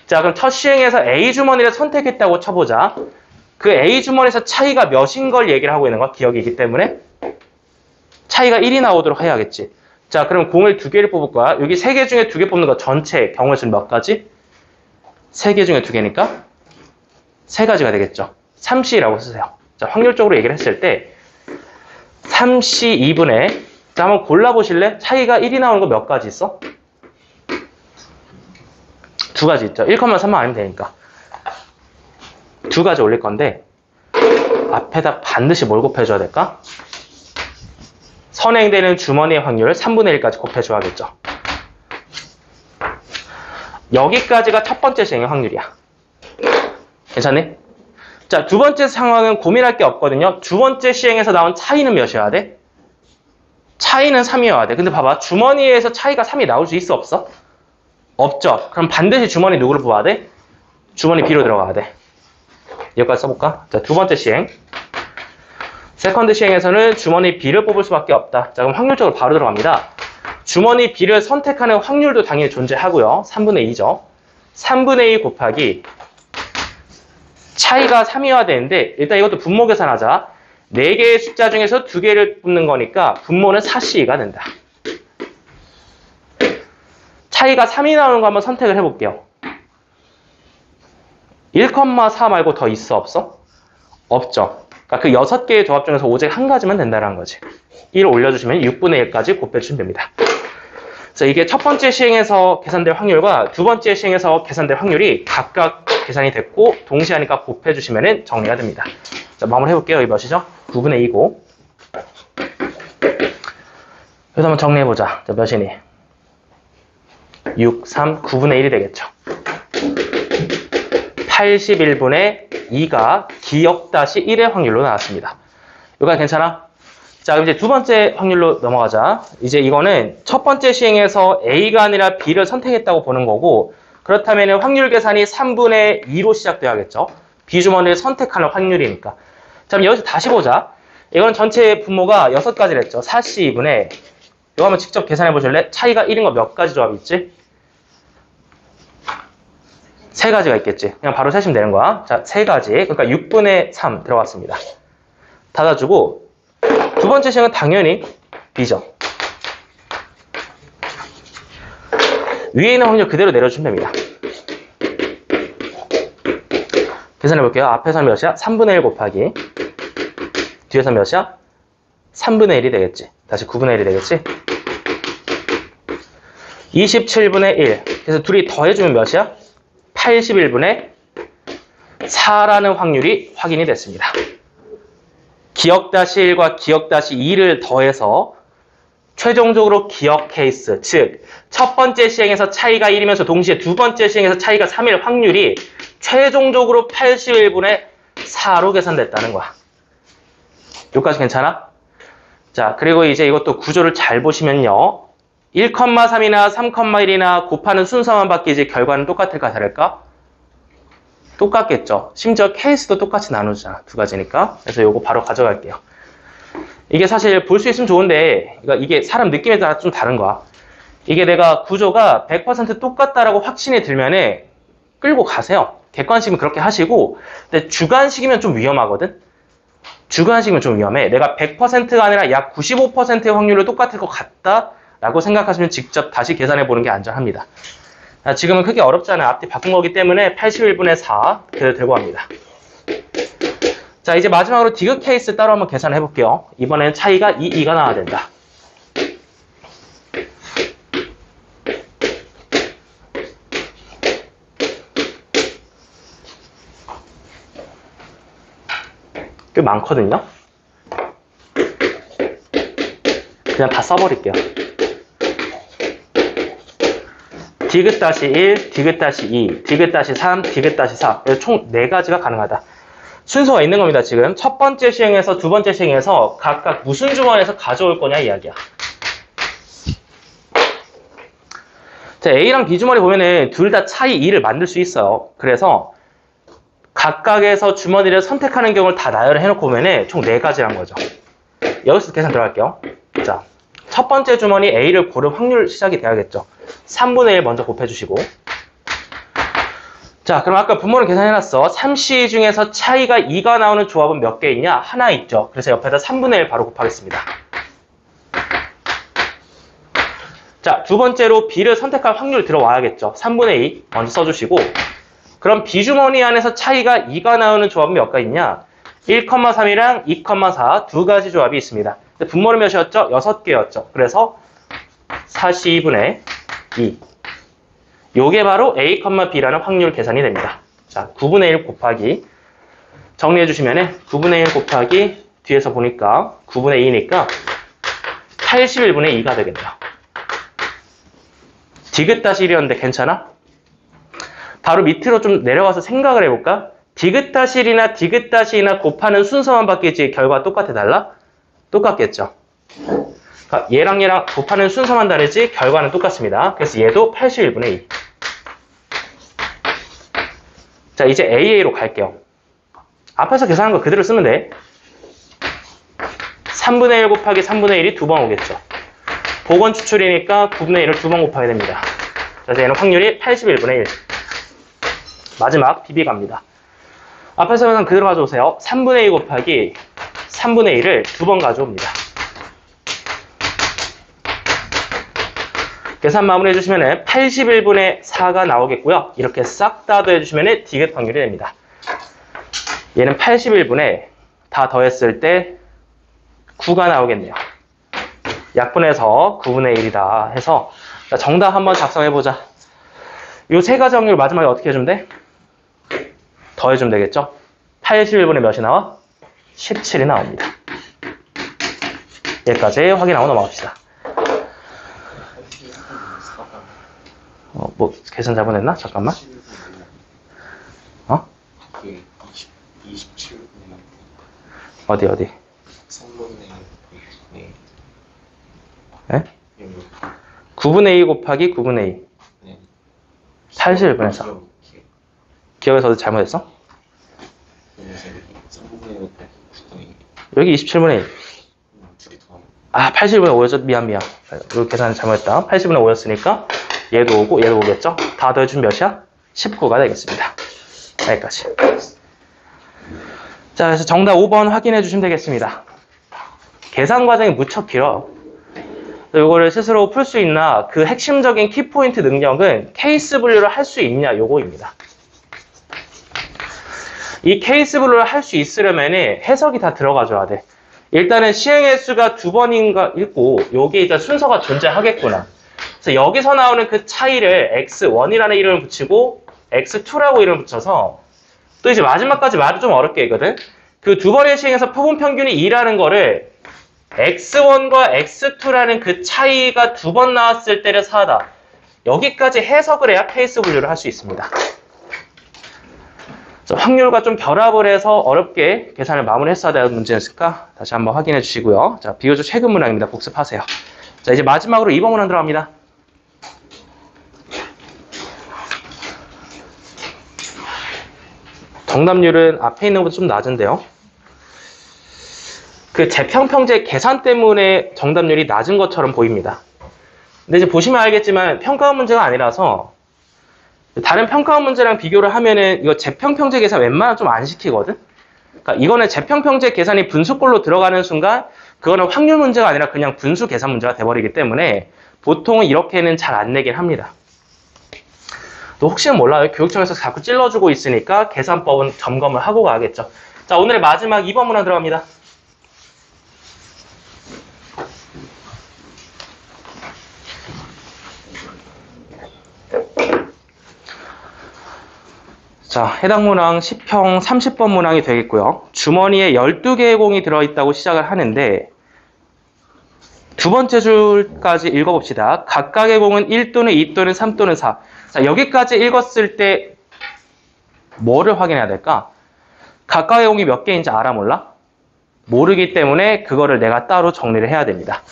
Speaker 1: 자, 그럼 첫 시행에서 A 주머니를 선택했다고 쳐보자. 그 A 주머니에서 차이가 몇인 걸 얘기를 하고 있는 거야. 기억이기 때문에. 차이가 1이 나오도록 해야겠지. 자, 그럼 공을 두 개를 뽑을 거야. 여기 세 개 중에 두 개 뽑는 거 전체 경우의 수는 몇 가지? 세 개 중에 두 개니까 세 가지가 되겠죠. 3C라고 쓰세요. 자, 확률적으로 얘기를 했을 때 3C 2분의 자, 한번 골라보실래? 차이가 1이 나오는 거 몇 가지 있어? 두 가지 있죠. 1,3만 아니면 되니까. 두 가지 올릴 건데 앞에다 반드시 뭘 곱해줘야 될까? 선행되는 주머니의 확률 3분의 1까지 곱해줘야겠죠. 여기까지가 첫 번째 시행의 확률이야. 괜찮니? 자, 두 번째 상황은 고민할 게 없거든요. 두 번째 시행에서 나온 차이는 몇이어야 돼? 차이는 3이어야 돼. 근데 봐봐. 주머니에서 차이가 3이 나올 수 있어? 없어? 없죠. 그럼 반드시 주머니 누구를 뽑아야 돼? 주머니 B로 들어가야 돼. 여기까지 써볼까? 자, 두 번째 시행. 세컨드 시행에서는 주머니 B를 뽑을 수밖에 없다. 자, 그럼 확률적으로 바로 들어갑니다. 주머니 B를 선택하는 확률도 당연히 존재하고요. 3분의 2죠. 3분의 2 곱하기 차이가 3이어야 되는데 일단 이것도 분모 계산하자. 4개의 숫자 중에서 2개를 뽑는 거니까 분모는 4C가 된다. 차이가 3이 나오는 거 한번 선택을 해볼게요. 1,4 말고 더 있어? 없어? 없죠. 그러니까 그 6개의 조합 중에서 오직 한 가지만 된다는 거지. 1 올려주시면 6분의 1까지 곱해주시면 됩니다. 그래서 이게 첫 번째 시행에서 계산될 확률과 두 번째 시행에서 계산될 확률이 각각 계산이 됐고 동시에 하니까 곱해주시면 정리가 됩니다. 자, 마무리 해볼게요. 이 몇이죠? 9분의 2고. 그래서 한번 정리해보자. 자, 몇이니? 6, 3, 9분의 1이 되겠죠. 81분의 2가 기역-1의 확률로 나왔습니다. 이거 괜찮아? 자, 그럼 이제 두 번째 확률로 넘어가자. 이제 이거는 첫 번째 시행에서 A가 아니라 B를 선택했다고 보는 거고, 그렇다면 확률 계산이 3분의 2로 시작돼야겠죠. B주머니를 선택하는 확률이니까. 자, 그럼 여기서 다시 보자. 이거는 전체 분모가 6가지랬죠. 42분의, 이거 한번 직접 계산해 보실래? 차이가 1인 거 몇 가지 조합이 있지? 3가지가 있겠지. 그냥 바로 세시면 되는 거야. 자, 3가지. 그러니까 6분의 3 들어갔습니다. 닫아주고, 두 번째 시행은 당연히 B죠. 위에 있는 확률 그대로 내려주면 됩니다. 계산해 볼게요. 앞에서 몇이야? 3분의 1 곱하기 뒤에서 몇이야? 3분의 1이 되겠지. 다시 9분의 1이 되겠지. 27분의 1. 그래서 둘이 더해주면 몇이야? 81분의 4라는 확률이 확인이 됐습니다. 기역-1과 기역-2를 더해서 최종적으로 기역 케이스, 즉 첫 번째 시행에서 차이가 1이면서 동시에 두 번째 시행에서 차이가 3일 확률이 최종적으로 81분의 4로 계산됐다는 거야. 여기까지 괜찮아? 자, 그리고 이제 이것도 구조를 잘 보시면요. 1,3이나 3,1이나 곱하는 순서만 바뀌지 결과는 똑같을까 다를까? 똑같겠죠. 심지어 케이스도 똑같이 나누잖아. 두 가지니까. 그래서 요거 바로 가져갈게요. 이게 사실 볼 수 있으면 좋은데 그러니까 이게 사람 느낌에 따라 좀 다른 거야. 이게 내가 구조가 100% 똑같다라고 확신이 들면은 끌고 가세요. 객관식이면 그렇게 하시고 근데 주관식이면 좀 위험하거든. 주관식이면 좀 위험해. 내가 100%가 아니라 약 95%의 확률로 똑같을 것 같다라고 생각하시면 직접 다시 계산해 보는 게 안전합니다. 지금은 크게 어렵잖아요. 앞뒤 바꾼 거기 때문에 81분의 4 그대로 들고 갑니다. 자, 이제 마지막으로 디귿 케이스 따로 한번 계산해 볼게요. 이번엔 차이가 2가 나와야 된다. 꽤 많거든요. 그냥 다 써버릴게요. 디귿-1, 디귿-2, 디귿-3, 디귿-4 총 4가지가 가능하다. 순서가 있는 겁니다. 지금 첫 번째 시행에서 두 번째 시행에서 각각 무슨 주머니에서 가져올 거냐 이야기야. 자, A랑 B 주머니 보면은 둘 다 차이 2를 만들 수 있어요. 그래서 각각에서 주머니를 선택하는 경우를 다 나열을 해놓고 보면은 총 4가지란 거죠. 여기서 계산 들어갈게요. 자, 첫 번째 주머니 A를 고른 확률 시작이 돼야겠죠. 3분의 1 먼저 곱해주시고. 자, 그럼 아까 분모를 계산해놨어. 3C 중에서 차이가 2가 나오는 조합은 몇 개 있냐? 하나 있죠. 그래서 옆에다 3분의 1 바로 곱하겠습니다. 자, 두 번째로 B를 선택할 확률 들어와야겠죠. 3분의 2 먼저 써주시고 그럼 B주머니 안에서 차이가 2가 나오는 조합은 몇 가 있냐? 1,3이랑 2,4 두 가지 조합이 있습니다. 분모는 몇이었죠? 6개였죠. 그래서 42분의 2 요게 바로 A, B라는 확률 계산이 됩니다. 자, 9분의 1 곱하기 정리해 주시면 9분의 1 곱하기 뒤에서 보니까 9분의 2니까 81분의 2가 되겠네요. 디귿-1이었는데 괜찮아? 바로 밑으로 좀 내려와서 생각을 해볼까? 디귿-1이나 디귿-2나 곱하는 순서만 바뀌지 결과 똑같아 달라? 똑같겠죠. 그러니까 얘랑 곱하는 순서만 다르지 결과는 똑같습니다. 그래서 얘도 81분의 2. 자, 이제 AA로 갈게요. 앞에서 계산한 거 그대로 쓰면 돼. 3분의 1 곱하기 3분의 1이 두 번 오겠죠. 복원 추출이니까 9분의 1을 두 번 곱하게 됩니다. 그래서 얘는 확률이 81분의 1. 마지막 BB 갑니다. 앞에서 계산 그대로 가져오세요. 3분의 2 곱하기 3분의 1을 두 번 가져옵니다. 계산 마무리 해주시면 81분의 4가 나오겠고요. 이렇게 싹 다 더해주시면 디귿 확률이 됩니다. 얘는 81분의 다 더했을 때 9가 나오겠네요. 약분해서 9분의 1이다 해서 정답 한번 작성해보자. 이 세 가지 확률 마지막에 어떻게 해주면 돼? 더해주면 되겠죠? 81분의 몇이 나와? 17이 나옵니다. 여기까지 확인하고 넘어갑시다. 뭐 계산 잘못했나? 잠깐만. 어?
Speaker 2: 27분의
Speaker 1: 어디?
Speaker 2: 3분의
Speaker 1: 네? 9분의 2 곱하기 9분의 2. 81분의 4. 기억에서 어디 잘못했어?
Speaker 2: 3분의 1 곱하기 9분의 2.
Speaker 1: 여기 27분의 1. 아, 80분의 5였죠? 미안. 여기 계산 잘못했다. 80분의 5였으니까 얘도 오고 얘도 오겠죠? 다 더해주면 몇이야? 19가 되겠습니다. 여기까지. 자, 그래서 정답 5번 확인해 주시면 되겠습니다. 계산 과정이 무척 길어. 요거를 스스로 풀 수 있나? 그 핵심적인 키포인트 능력은 케이스 분류를 할 수 있냐? 요거입니다. 이 케이스 분류를 할 수 있으려면 해석이 다 들어가줘야 돼. 일단은 시행의 수가 2번인가 있고 요게 일단 순서가 존재하겠구나. 그래서 여기서 나오는 그 차이를 x1이라는 이름을 붙이고 x2라고 이름을 붙여서 또 이제 마지막까지 말을 좀 어렵게 했거든. 그 두 번의 시행에서 표본 평균이 2라는 거를 x1과 x2라는 그 차이가 두 번 나왔을 때를 사다. 여기까지 해석을 해야 케이스 분류를 할 수 있습니다. 확률과 좀 결합을 해서 어렵게 계산을 마무리했어야 되는 문제였을까? 다시 한번 확인해 주시고요. 자, 비교적 최근 문항입니다. 복습하세요. 자, 이제 마지막으로 2번 문항 들어갑니다. 정답률은 앞에 있는 것보다 좀 낮은데요. 그 재평평제 계산 때문에 정답률이 낮은 것처럼 보입니다. 근데 이제 보시면 알겠지만 평가원 문제가 아니라서 다른 평가원 문제랑 비교를 하면은 이거 재평평제 계산 웬만하면 좀 안 시키거든? 그러니까 이거는 재평평제 계산이 분수꼴로 들어가는 순간 그거는 확률 문제가 아니라 그냥 분수 계산 문제가 돼버리기 때문에 보통은 이렇게는 잘 안 내긴 합니다. 또 혹시는 몰라요. 교육청에서 자꾸 찔러주고 있으니까 계산법은 점검을 하고 가야겠죠. 자, 오늘의 마지막 2번 문항 들어갑니다. 자, 해당 문항 10평 30번 문항이 되겠고요. 주머니에 12개의 공이 들어있다고 시작을 하는데 두 번째 줄까지 읽어봅시다. 각각의 공은 1 또는 2 또는 3 또는 4. 자, 여기까지 읽었을 때 뭐를 확인해야 될까? 각각의 공이 몇 개인지 알아 몰라? 모르기 때문에 그거를 내가 따로 정리를 해야 됩니다.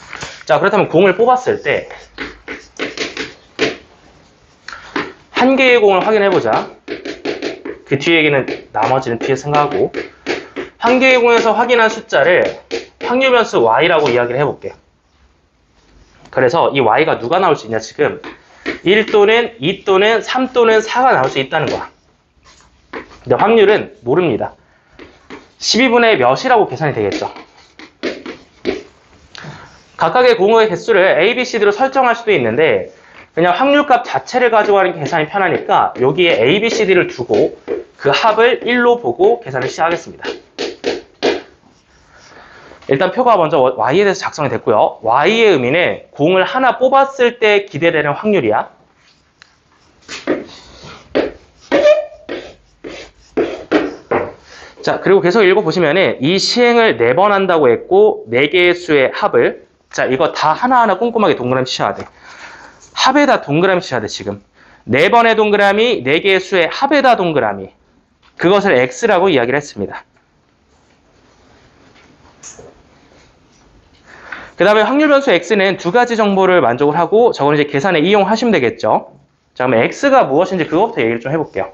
Speaker 1: 자, 그렇다면 공을 뽑았을 때 한 개의 공을 확인해보자. 그 뒤에 얘기는 나머지는 뒤에 생각하고 한 개의 공에서 확인한 숫자를 확률 변수 y라고 이야기를 해볼게요. 그래서 이 y가 누가 나올 수 있냐 지금 1 또는 2 또는 3 또는 4가 나올 수 있다는 거야. 근데 확률은 모릅니다. 12분의 몇이라고 계산이 되겠죠. 각각의 공의 개수를 a, b, c, d로 설정할 수도 있는데 그냥 확률값 자체를 가지고 하는 계산이 편하니까 여기에 a, b, c, d를 두고 그 합을 1로 보고 계산을 시작하겠습니다. 일단 표가 먼저 y에 대해서 작성이 됐고요. y의 의미는 공을 하나 뽑았을 때 기대되는 확률이야. 자, 그리고 계속 읽어보시면은 이 시행을 4번 한다고 했고 4개의 수의 합을 자, 이거 다 하나하나 꼼꼼하게 동그라미 치셔야 돼. 합에다 동그라미 치셔야 돼, 지금. 4번의 동그라미, 4개의 수의 합에다 동그라미. 그것을 x라고 이야기를 했습니다. 그 다음에 확률 변수 x는 두 가지 정보를 만족을 하고 저건 이제 계산에 이용하시면 되겠죠. 자, 그럼 x가 무엇인지 그것부터 얘기를 좀 해볼게요.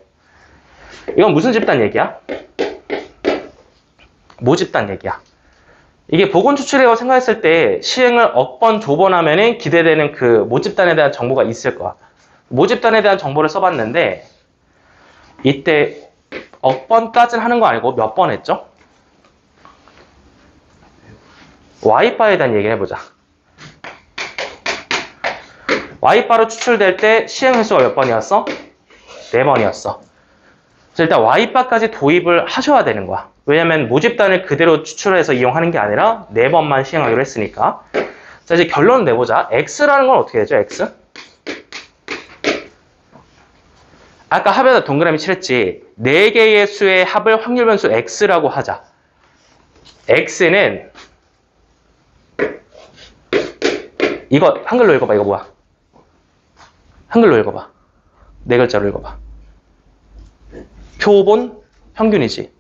Speaker 1: 이건 무슨 집단 얘기야? 모집단 얘기야. 이게 보건 추출이라고 생각했을 때 시행을 억번 조번하면은 기대되는 그 모집단에 대한 정보가 있을 거야. 모집단에 대한 정보를 써봤는데 이때 억번까지는 하는 거 아니고 몇 번 했죠? Y바에 대한 얘기를 해보자. Y바로 추출될 때 시행 횟수가 몇 번이었어? 4번이었어. 그래서 일단 Y바까지 도입을 하셔야 되는 거야. 왜냐면 모집단을 그대로 추출해서 이용하는 게 아니라 4번만 시행하기로 했으니까. 자, 이제 결론을 내보자. x라는 건 어떻게 되죠? x? 아까 합에다 동그라미 칠했지. 4개의 수의 합을 확률 변수 x라고 하자. x는 이거 한글로 읽어봐. 이거 뭐야? 한글로 읽어봐. 4글자로 읽어봐. 표본 평균이지.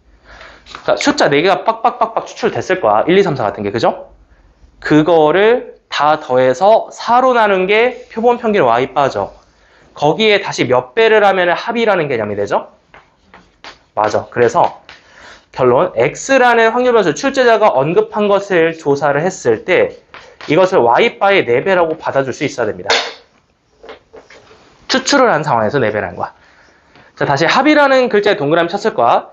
Speaker 1: 그러니까 숫자 4개가 빡빡빡빡 추출됐을 거야. 1, 2, 3, 4 같은 게. 그죠? 그거를 다 더해서 4로 나눈 게 표본 평균 y바죠. 거기에 다시 몇 배를 하면 합이라는 개념이 되죠? 맞아. 그래서 결론 x라는 확률 변수 출제자가 언급한 것을 조사를 했을 때 이것을 y바의 4배라고 받아줄 수 있어야 됩니다. 추출을 한 상황에서 4배라는 거야. 자, 다시 합이라는 글자에 동그라미 쳤을 거야.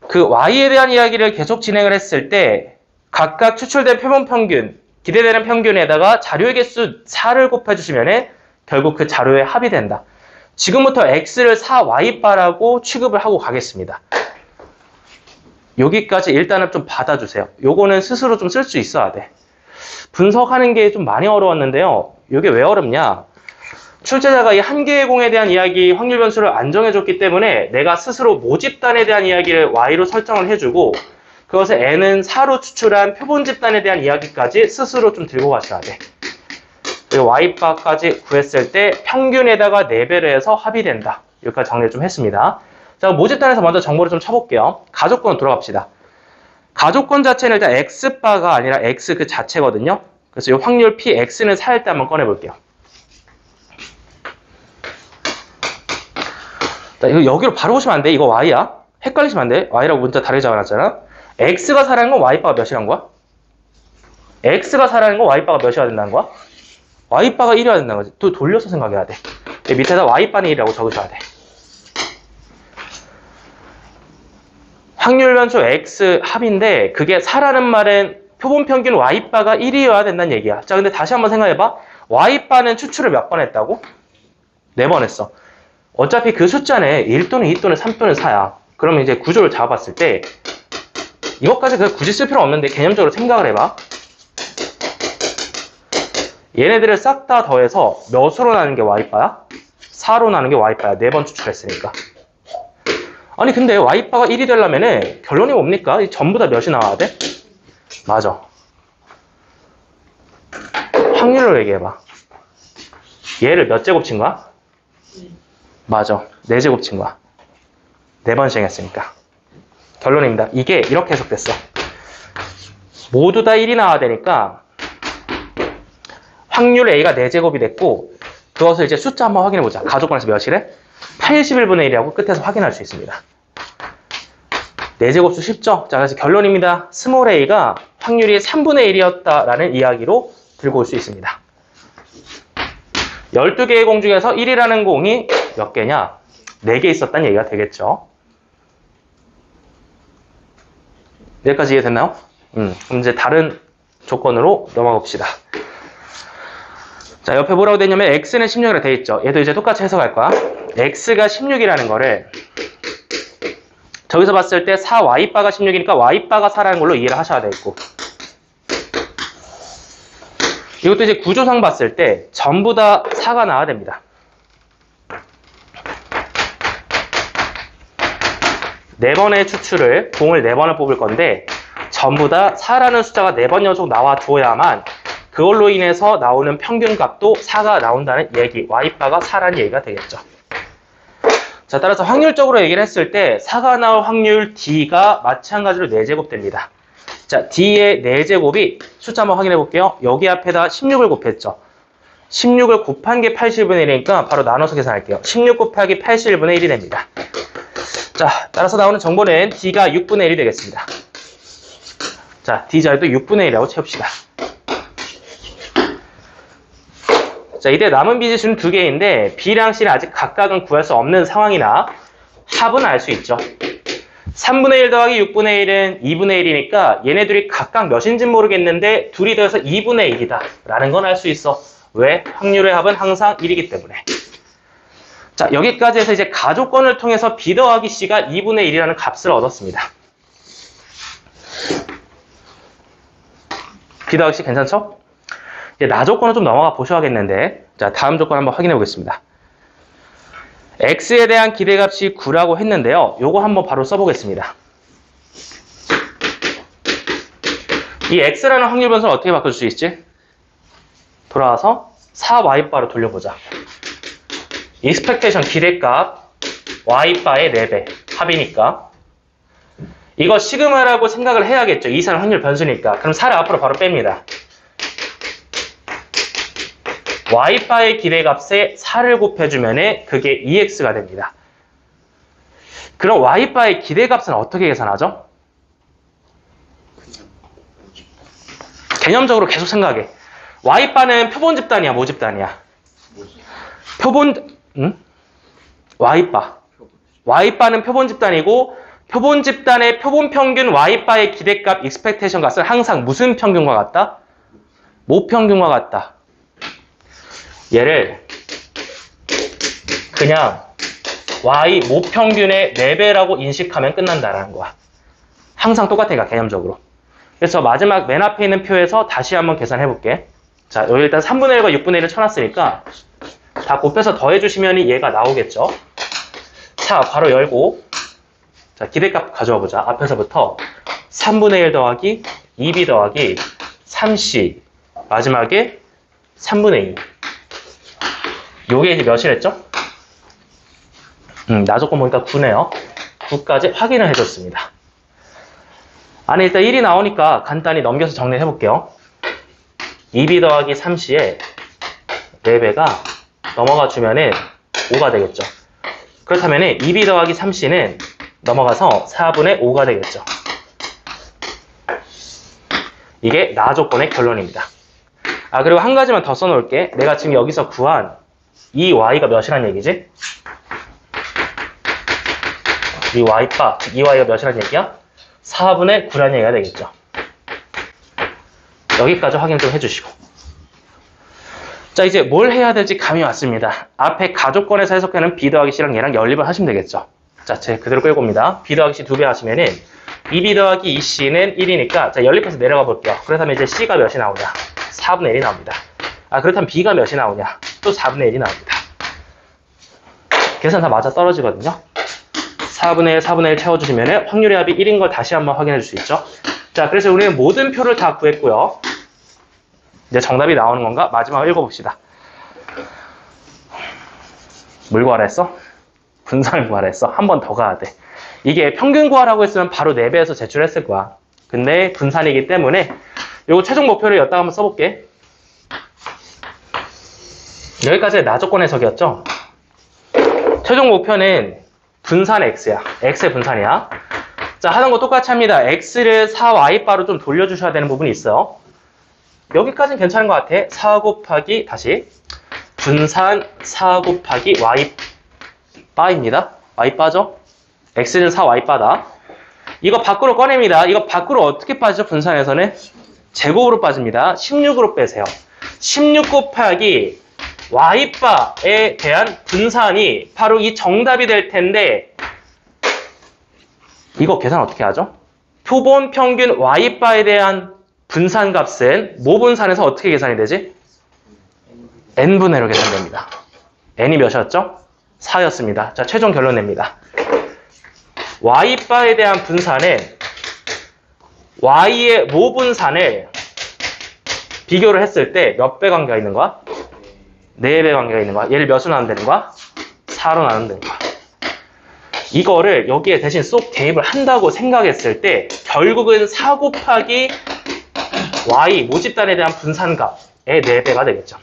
Speaker 1: 그 y에 대한 이야기를 계속 진행을 했을 때 각각 추출된 표본 평균, 기대되는 평균에다가 자료의 개수 4를 곱해주시면 결국 그 자료의 합이 된다. 지금부터 x를 4y바라고 취급을 하고 가겠습니다. 여기까지 일단은 좀 받아주세요. 요거는 스스로 좀 쓸 수 있어야 돼. 분석하는 게 좀 많이 어려웠는데요. 이게 왜 어렵냐? 출제자가 이 한 개의 공에 대한 이야기 확률 변수를 안 정해줬기 때문에 내가 스스로 모집단에 대한 이야기를 y로 설정을 해주고 그것을 n은 4로 추출한 표본 집단에 대한 이야기까지 스스로 좀 들고 가셔야 돼. 그리고 y바까지 구했을 때 평균에다가 4배를 해서 합이 된다. 여기까지 정리를 좀 했습니다. 자, 모집단에서 먼저 정보를 좀 쳐볼게요. 가족권으로 돌아갑시다. 가족권 자체는 일단 x바가 아니라 x 그 자체거든요. 그래서 이 확률 px는 4일 때 한번 꺼내볼게요. 자, 이거 여기로 바로 보시면 안 돼. 이거 y야. 헷갈리시면 안 돼. y라고 문자 다르게 적어놨잖아. x가 4라는 건 y바가 몇이란 거야? x가 4라는 건 y바가 몇이어야 된다는 거야? y바가 1이어야 된다는 거지. 또 돌려서 생각해야 돼. 밑에다 y바는 1이라고 적으셔야 돼. 확률 변수 x 합인데 그게 4라는 말은 표본 평균 y바가 1이어야 된다는 얘기야. 자, 근데 다시 한번 생각해봐. y바는 추출을 몇 번 했다고? 4번 했어. 어차피 그 숫자는 1 또는 2 또는 3 또는 4야. 그러면 이제 구조를 잡아봤을 때 이것까지 굳이 쓸 필요 없는데 개념적으로 생각을 해봐. 얘네들을 싹 다 더해서 몇으로 나는 게 y바야? 4로 나는 게 y바야. 4번 추출했으니까. 아니 근데 y바가 1이 되려면 결론이 뭡니까? 전부 다 몇이 나와야 돼? 맞아. 확률로 얘기해봐. 얘를 몇 제곱 친 거야? 맞아. 4제곱 친 거야. 4번 시행했으니까. 결론입니다. 이게 이렇게 해석됐어. 모두 다 1이 나와야 되니까 확률 A가 4제곱이 됐고 그것을 이제 숫자 한번 확인해보자. 가족권에서 몇이래? 81분의 1이라고 끝에서 확인할 수 있습니다. 4제곱수 쉽죠? 자, 그래서 결론입니다. 스몰 a가 확률이 3분의 1이었다라는 이야기로 들고 올 수 있습니다. 12개의 공 중에서 1이라는 공이 몇 개냐? 4개 있었다는 얘기가 되겠죠. 여기까지 이해됐나요? 그럼 이제 다른 조건으로 넘어가 봅시다. 자, 옆에 뭐라고 되냐면 x는 16이라고 되어 있죠. 얘도 이제 똑같이 해석할 거야. x가 16이라는 거를 저기서 봤을 때 4y바가 16이니까 y바가 4라는 걸로 이해를 하셔야 되겠고 이것도 이제 구조상 봤을 때 전부 다 4가 나와야 됩니다. 4번의 추출을 공을 4번을 뽑을 건데 전부 다 4라는 숫자가 4번 연속 나와줘야만 그걸로 인해서 나오는 평균값도 4가 나온다는 얘기, y바가 4라는 얘기가 되겠죠. 자, 따라서 확률적으로 얘기를 했을 때 4가 나올 확률 D가 마찬가지로 4제곱 됩니다. 자, D의 4제곱이 숫자 한번 확인해 볼게요. 여기 앞에다 16을 곱했죠. 16을 곱한 게 81분의 1이니까 바로 나눠서 계산할게요. 16 곱하기 81분의 1이 됩니다. 자, 따라서 나오는 정보는 D가 6분의 1이 되겠습니다. 자, D 자리도 6분의 1이라고 채웁시다. 자, 이때 남은 비지수는 2개인데 B랑 C는 아직 각각은 구할 수 없는 상황이나 합은 알 수 있죠. 3분의 1 더하기 6분의 1은 2분의 1이니까 얘네들이 각각 몇인지 모르겠는데 둘이 더해서 2분의 1이다 라는 건 알 수 있어. 왜? 확률의 합은 항상 1이기 때문에. 자, 여기까지 해서 이제 가족권을 통해서 B 더하기 C가 2분의 1이라는 값을 얻었습니다. B 더하기 C 괜찮죠? 이제 나 조건을 좀 넘어가 보셔야겠는데, 자, 다음 조건 한번 확인해 보겠습니다. x에 대한 기대값이 9라고 했는데요. 요거 한번 바로 써보겠습니다. 이 x라는 확률 변수를 어떻게 바꿀 수 있지? 돌아와서 4y바로 돌려보자. 익스펙테이션 기대값 y바의 4배 합이니까 이거 시그마라고 생각을 해야겠죠. 이산 확률 변수니까. 그럼 4를 앞으로 바로 뺍니다. y바의 기대값에 4를 곱해주면 그게 2x가 됩니다. 그럼 y바의 기대값은 어떻게 계산하죠? 개념적으로 계속 생각해. y바는 표본 집단이야, 모 집단이야? 표본, y바. y바는 표본 집단이고, 표본 집단의 표본 평균 y바의 기대값 익스펙테이션 값은 항상 무슨 평균과 같다? 모 평균과 같다. 얘를 그냥 y 모 평균의 4배라고 인식하면 끝난다라는 거야. 항상 똑같으니까 개념적으로. 그래서 마지막 맨 앞에 있는 표에서 다시 한번 계산해 볼게. 자, 여기 일단 3분의 1과 6분의 1을 쳐놨으니까 다 곱해서 더해주시면 얘가 나오겠죠. 자, 바로 열고 자, 기대값 가져와 보자. 앞에서부터 3분의 1 더하기 2b 더하기 3c 마지막에 3분의 2 요게 이제 몇이랬죠? 나 조건 보니까 9네요. 9까지 확인을 해줬습니다. 안에 일단 1이 나오니까 간단히 넘겨서 정리해 볼게요. 2b 더하기 3c에 4배가 넘어가 주면은 5가 되겠죠. 그렇다면 2b 더하기 3c는 넘어가서 4분의 5가 되겠죠. 이게 나 조건의 결론입니다. 아, 그리고 한 가지만 더 써놓을게. 내가 지금 여기서 구한 이 y가 몇이란 얘기지? 이 y바, 이 y가 몇이란 얘기야? 4분의 9란 얘기가 되겠죠. 여기까지 확인 좀 해주시고. 자, 이제 뭘 해야 될지 감이 왔습니다. 앞에 가조건에서 해석하는 b 더하기 c랑 얘랑 연립을 하시면 되겠죠. 자, 제 그대로 끌고 옵니다. b 더하기 c 2배 하시면은 2b 더하기 2c는 1이니까 자, 연립해서 내려가 볼게요. 그렇다면 이제 c가 몇이 나오냐? 4분의 1이 나옵니다. 아, 그렇다면 b가 몇이 나오냐? 또 4분의 1이 나옵니다. 계산 다 맞아 떨어지거든요. 4분의 1, 4분의 1 채워주시면 확률의 합이 1인 걸 다시 한번 확인해 줄 수 있죠. 자, 그래서 우리는 모든 표를 다 구했고요. 이제 정답이 나오는 건가? 마지막으로 읽어봅시다. 뭘 구하라 했어? 분산을 구하라 했어. 한 번 더 가야 돼. 이게 평균 구하라고 했으면 바로 4배에서 제출했을 거야. 근데 분산이기 때문에 요거 최종 목표를 여기다가 한번 써볼게. 여기까지 나 조건 해석이었죠? 최종 목표는 분산 x야. x의 분산이야. 자, 하는 거 똑같이 합니다. x를 4y바로 좀 돌려주셔야 되는 부분이 있어요. 여기까지는 괜찮은 것 같아. 4 곱하기 다시 분산 4 곱하기 y바입니다. y바죠? x는 4y바다. 이거 밖으로 꺼냅니다. 이거 밖으로 어떻게 빠지죠? 분산에서는 제곱으로 빠집니다. 16으로 빼세요. 16 곱하기 y바에 대한 분산이 바로 이 정답이 될 텐데 이거 계산 어떻게 하죠? 표본 평균 y바에 대한 분산값은 모분산에서 어떻게 계산이 되지? n분의 1로 계산됩니다. n이 몇이었죠? 4였습니다. 자, 최종 결론 냅니다. y바에 대한 분산은 y의 모분산을 비교를 했을 때 몇 배 관계가 있는 거야? 4배 관계가 있는 거야. 얘를 몇으로 나누면 되는 거야? 4로 나누면 되는 거야. 이거를 여기에 대신 쏙 대입을 한다고 생각했을 때 결국은 4 곱하기 y 모집단에 대한 분산값의 4배가 되겠죠.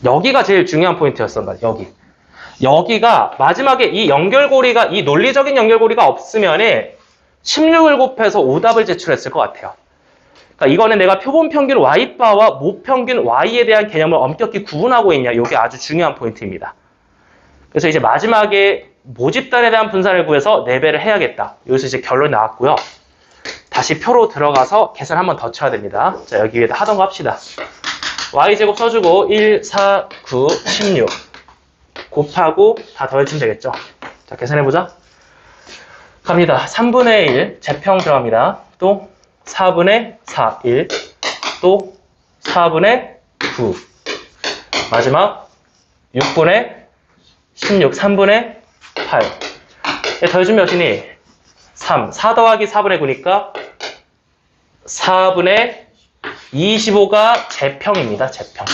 Speaker 1: 여기가 제일 중요한 포인트였어. 여기가 마지막에 이 연결고리가 이 논리적인 연결고리가 없으면 16을 곱해서 오답을 제출했을 것 같아요. 그러니까 이거는 내가 표본 평균 y바와 모평균 y에 대한 개념을 엄격히 구분하고 있냐. 이게 아주 중요한 포인트입니다. 그래서 이제 마지막에 모집단에 대한 분산을 구해서 4배를 해야겠다. 여기서 이제 결론이 나왔고요. 다시 표로 들어가서 계산 한 번 더 쳐야 됩니다. 자, 여기 위에다 하던 거 합시다. y제곱 써주고 1, 4, 9, 16 곱하고 다 더해주면 되겠죠. 자, 계산해보자. 갑니다. 3분의 1 제평 들어갑니다. 또 4분의 4, 1. 또 4분의 9. 마지막 6분의 16, 3분의 8. 더해주면 몇이니? 3. 4 더하기 4분의 9니까 4분의 25가 제평입니다. 제평.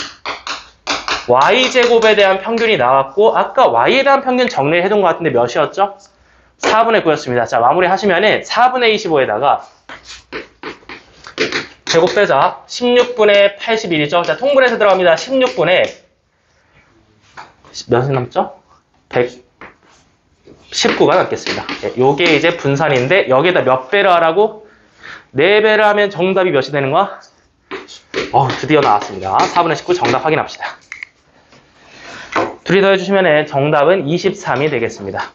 Speaker 1: y제곱에 대한 평균이 나왔고 아까 y에 대한 평균 정리를 해둔 것 같은데 몇이었죠? 4분의 9였습니다. 자, 마무리 하시면은 4분의 25에다가 제곱 빼자. 16분의 81이죠. 자, 통분해서 들어갑니다. 16분의 몇이 남죠? 119가 남겠습니다. 네, 요게 이제 분산인데 여기에다 몇 배를 하라고? 4배를 하면 정답이 몇이 되는 거야? 드디어 나왔습니다. 4분의 19 정답 확인합시다. 둘이 더해주시면 정답은 23이 되겠습니다.